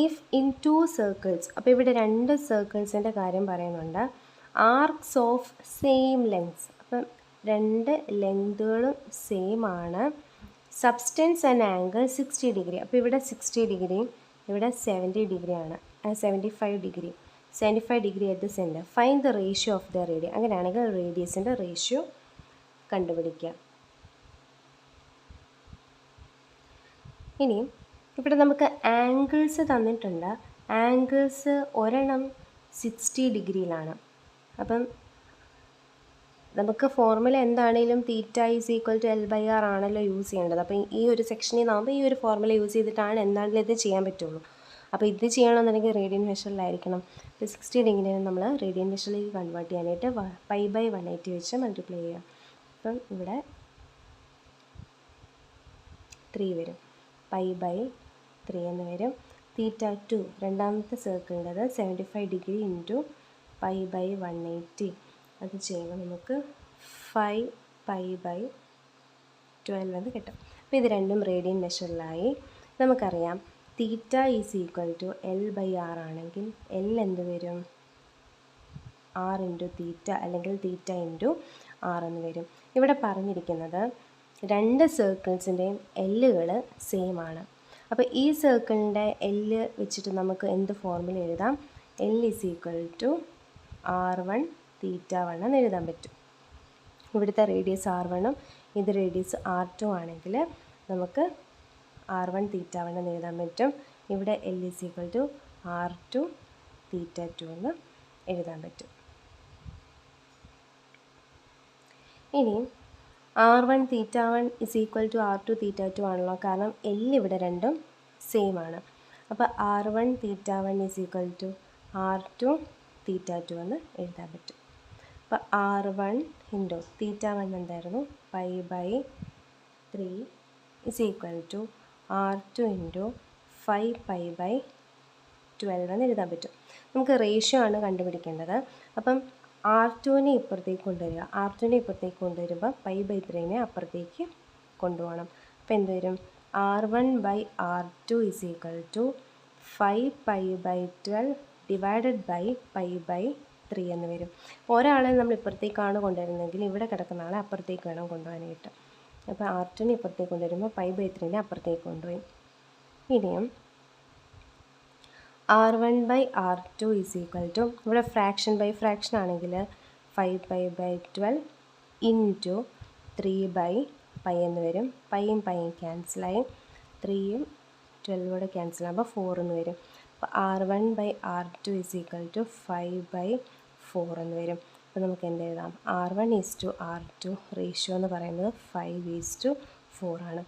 if in 2 circles, അപ്പോൾ ഇവിടെ 2 സർക്കിൾസിൻ്റെ കാര്യം പറയുന്നുണ്ട്. ആർക്സ് ഓഫ് സെയിം ലെങ്ത്സ്, അപ്പം 2 ലെങ്തുകളും സെയിം ആണ്. Substance and angle 60 degree. അപ്പോൾ ഇവിടെ 60 ഡിഗ്രിയും ഇവിടെ 70 ഡിഗ്രിയാണ്, 75 degree. 75 degree at the centre. Find the ratio of the radius. അങ്ങനെയാണെങ്കിൽ റേഡിയസിൻ്റെ റേഷ്യോ കണ്ടുപിടിക്കുക. ഇനി ഇവിടെ നമുക്ക് ആംഗിൾസ് തന്നിട്ടുണ്ട്. ആംഗിൾസ് ഒരെണ്ണം 60 ഡിഗ്രിയിലാണ്. അപ്പം നമുക്ക് ഫോർമുല എന്താണെങ്കിലും തീറ്റ ഈസ് ഈക്വൽ ടു L/R ആണല്ലോ യൂസ് ചെയ്യേണ്ടത്. അപ്പോൾ ഈ ഒരു സെക്ഷനിൽ നിന്നാകുമ്പോൾ ഈ ഒരു ഫോർമുല യൂസ് ചെയ്തിട്ടാണ് എന്താണെങ്കിലും ഇത് ചെയ്യാൻ പറ്റുള്ളൂ. അപ്പോൾ ഇത് ചെയ്യണമെന്നുണ്ടെങ്കിൽ റേഡിയൻ മെഷറിലായിരിക്കണം. ഇപ്പോൾ 60 ഡിഗ്രിനെ നമ്മൾ റേഡിയൻ മെഷറിലേക്ക് കൺവേർട്ട് ചെയ്യാനായിട്ട് π/180 വെച്ച് മൾട്ടിപ്ലൈ ചെയ്യാം. അപ്പം ഇവിടെ 3 വരും, π/3 എന്ന് വരും. തീറ്റ 2 രണ്ടാമത്തെ സർക്കിളിൻ്റെത് 75 ഡിഗ്രി ഇൻറ്റു π/180. അത് ചെയ്യുമ്പോൾ നമുക്ക് 5π/12 എന്ന് കിട്ടും. അപ്പോൾ ഇത് രണ്ടും റേഡിയൻ മെഷറിലായി. നമുക്കറിയാം തീറ്റ ഈസ് ഈക്വൽ ടു L/R ആണെങ്കിൽ L എന്ത് വരും? R × തീറ്റ അല്ലെങ്കിൽ തീറ്റ × R എന്ന് വരും. ഇവിടെ പറഞ്ഞിരിക്കുന്നത് 2 സർക്കിൾസിൻ്റെയും എല്ലുകൾ സെയിം ആണ്. അപ്പോൾ ഈ സർക്കിളിൻ്റെ എല്ല് വെച്ചിട്ട് നമുക്ക് എന്ത് ഫോർമുല എഴുതാം? L is equal to R1 theta 1 എന്ന് എഴുതാൻ പറ്റും. ഇവിടുത്തെ റേഡിയസ് R1ഉം ഇത് റേഡിയസ് R2 ആണെങ്കിൽ നമുക്ക് R1 തീറ്റ 1 എന്ന് എഴുതാൻ പറ്റും. ഇവിടെ L is equal to R2 theta 2 എന്ന് എഴുതാൻ പറ്റും. ഇനി R1 theta 1 is equal to R2 theta 2 ആണല്ലോ, കാരണം L ഇവിടെ രണ്ടും സെയിം ആണ്. അപ്പോൾ R1 theta 1 is equal to R2 theta 2 എന്ന് എഴുതാൻ പറ്റും. അപ്പോൾ R1 ഇൻറ്റു തീറ്റ 1 എന്തായിരുന്നു? π/3 is equal to R2 into 5π/12 എന്ന് എഴുതാൻ പറ്റും. നമുക്ക് റേഷ്യോ ആണ് കണ്ടുപിടിക്കേണ്ടത്. അപ്പം R2നെ ഇപ്പുറത്തേക്ക് കൊണ്ടുവരിക. R2നെ ഇപ്പുറത്തേക്ക് കൊണ്ടുവരുമ്പോൾ π/3നെ അപ്പുറത്തേക്ക് കൊണ്ടുപോകണം. അപ്പോൾ എന്ത് വരും? R1/R2 = 5π/12 ഡിവൈഡഡ് ബൈ π/3 എന്ന് വരും. ഒരാളെ നമ്മൾ ഇപ്പുറത്തേക്കാണ് കൊണ്ടുവരുന്നതെങ്കിൽ ഇവിടെ കിടക്കുന്ന ആളെ അപ്പുറത്തേക്ക് വേണം കൊണ്ടുപോകാനായിട്ട്. അപ്പോൾ R2നെ ഇപ്പുറത്തേക്ക് കൊണ്ടുവരുമ്പോൾ π/3നെ അപ്പുറത്തേക്ക് കൊണ്ടുപോയി. ഇനിയും R1/R2 = ഇവിടെ ഫ്രാക്ഷൻ ബൈ ഫ്രാക്ഷൻ ആണെങ്കിൽ 5π/12 ഇൻറ്റു 3/π എന്ന് വരും. പൈയും പൈയും ക്യാൻസലായി, 3യും 12 ക്യാൻസൽ ആകുമ്പോൾ 4 എന്ന് വരും. അപ്പോൾ R1/R2 = 5/4 എന്ന് വരും. അപ്പോൾ നമുക്ക് എന്ത് എഴുതാം? R1:R2 റേഷ്യോ എന്ന് പറയുന്നത് 5:4 ആണ്.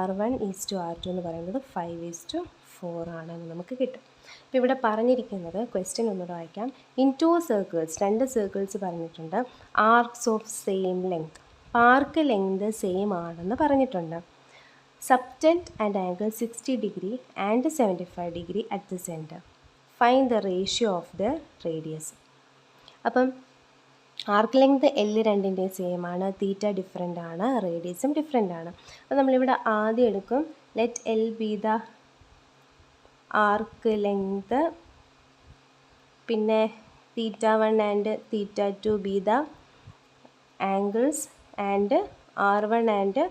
R1:R2 എന്ന് പറയുന്നത് 5:4 ആണെന്ന് നമുക്ക് കിട്ടും. അപ്പോൾ ഇവിടെ പറഞ്ഞിരിക്കുന്നത് ക്വസ്റ്റ്യൻ ഒന്നുകൂടെ വായിക്കാം. ഇൻ 2 സർക്കിൾസ്, 2 സർക്കിൾസ് പറഞ്ഞിട്ടുണ്ട്. Arcs of same length, arc length same ആണെന്ന് പറഞ്ഞിട്ടുണ്ട്. Subtend and angle 60 degree and 75 degree at the centre. Find the ratio of the radius. അപ്പം ആർക്ക് ലെങ്ത് L രണ്ടിൻ്റെയും സെയിം ആണ്, തീറ്റ ഡിഫറെൻ്റ് ആണ്, റേഡിയസും different ആണ്. അപ്പോൾ നമ്മളിവിടെ ആദ്യം എടുക്കും let L be the arc length, പിന്നെ θ1 and θ2 be the angles and R1 and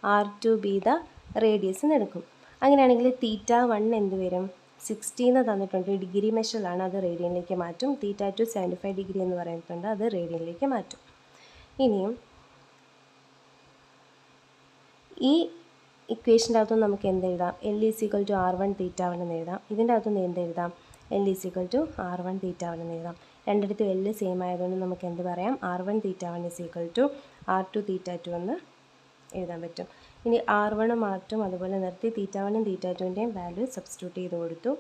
R2 be the radius എന്ന് എടുക്കും. അങ്ങനെയാണെങ്കിൽ θ1 എന്ത് വരും? 60 എന്ന് തന്നിട്ടുണ്ട്, ഡിഗ്രി മെഷറിലാണ്, അത് റേഡിയനിലേക്ക് മാറ്റും. θ2 75 ഡിഗ്രി എന്ന് പറഞ്ഞിട്ടുണ്ട്, അത് റേഡിയനിലേക്ക് മാറ്റും. ഇനിയും ഈ ഇക്വേഷൻ്റെ അകത്തുനിന്ന് നമുക്ക് എന്തെഴുതാം? L = R1 θ1 എന്ന് എഴുതാം. ഇതിൻ്റെ അകത്തുനിന്ന് എന്തെഴുതാം? L = R1 θ1 എന്ന് എഴുതാം. രണ്ടിടത്തും L സെയിം ആയതുകൊണ്ട് നമുക്ക് എന്ത് പറയാം? R1 θ1 = R2 θ2 എന്ന് എഴുതാൻ പറ്റും. ഇനി R1ഉം R2ഉം അതുപോലെ നിർത്തി θ1ഉം θ2ൻ്റെയും വാല്യൂ സബ്സ്റ്റിറ്റ്യൂട്ട് ചെയ്ത് കൊടുത്തു.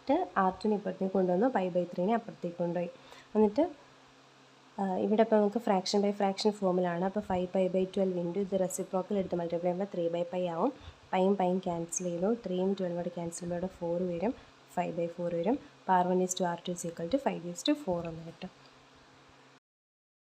എന്നിട്ട് R2നെ ഇപ്പുറത്തേക്ക് കൊണ്ടുവന്നു, π/3നെ അപ്പുറത്തേക്ക് കൊണ്ടുപോയി. എന്നിട്ട് ഇവിടെ ഇപ്പോൾ നമുക്ക് ഫ്രാക്ഷൻ ബൈ ഫ്രാക്ഷൻ ഫോമിലാണ്. അപ്പോൾ 5π/12 ഇൻറ്റു ഇത് റെസിപ്രോക്കൽ എടുത്ത് മൾട്ടിപ്ലൈ ചെയ്യുമ്പോൾ 3/π ആവും. പൈയും പൈയും ക്യാൻസൽ ചെയ്തു, 3യും 12 ക്യാൻസൽ ചെയ്യുമ്പോൾ 4 വരും, 5/4 വരും. അപ്പോൾ R1:R2 = 5:4 എന്ന് കിട്ടും.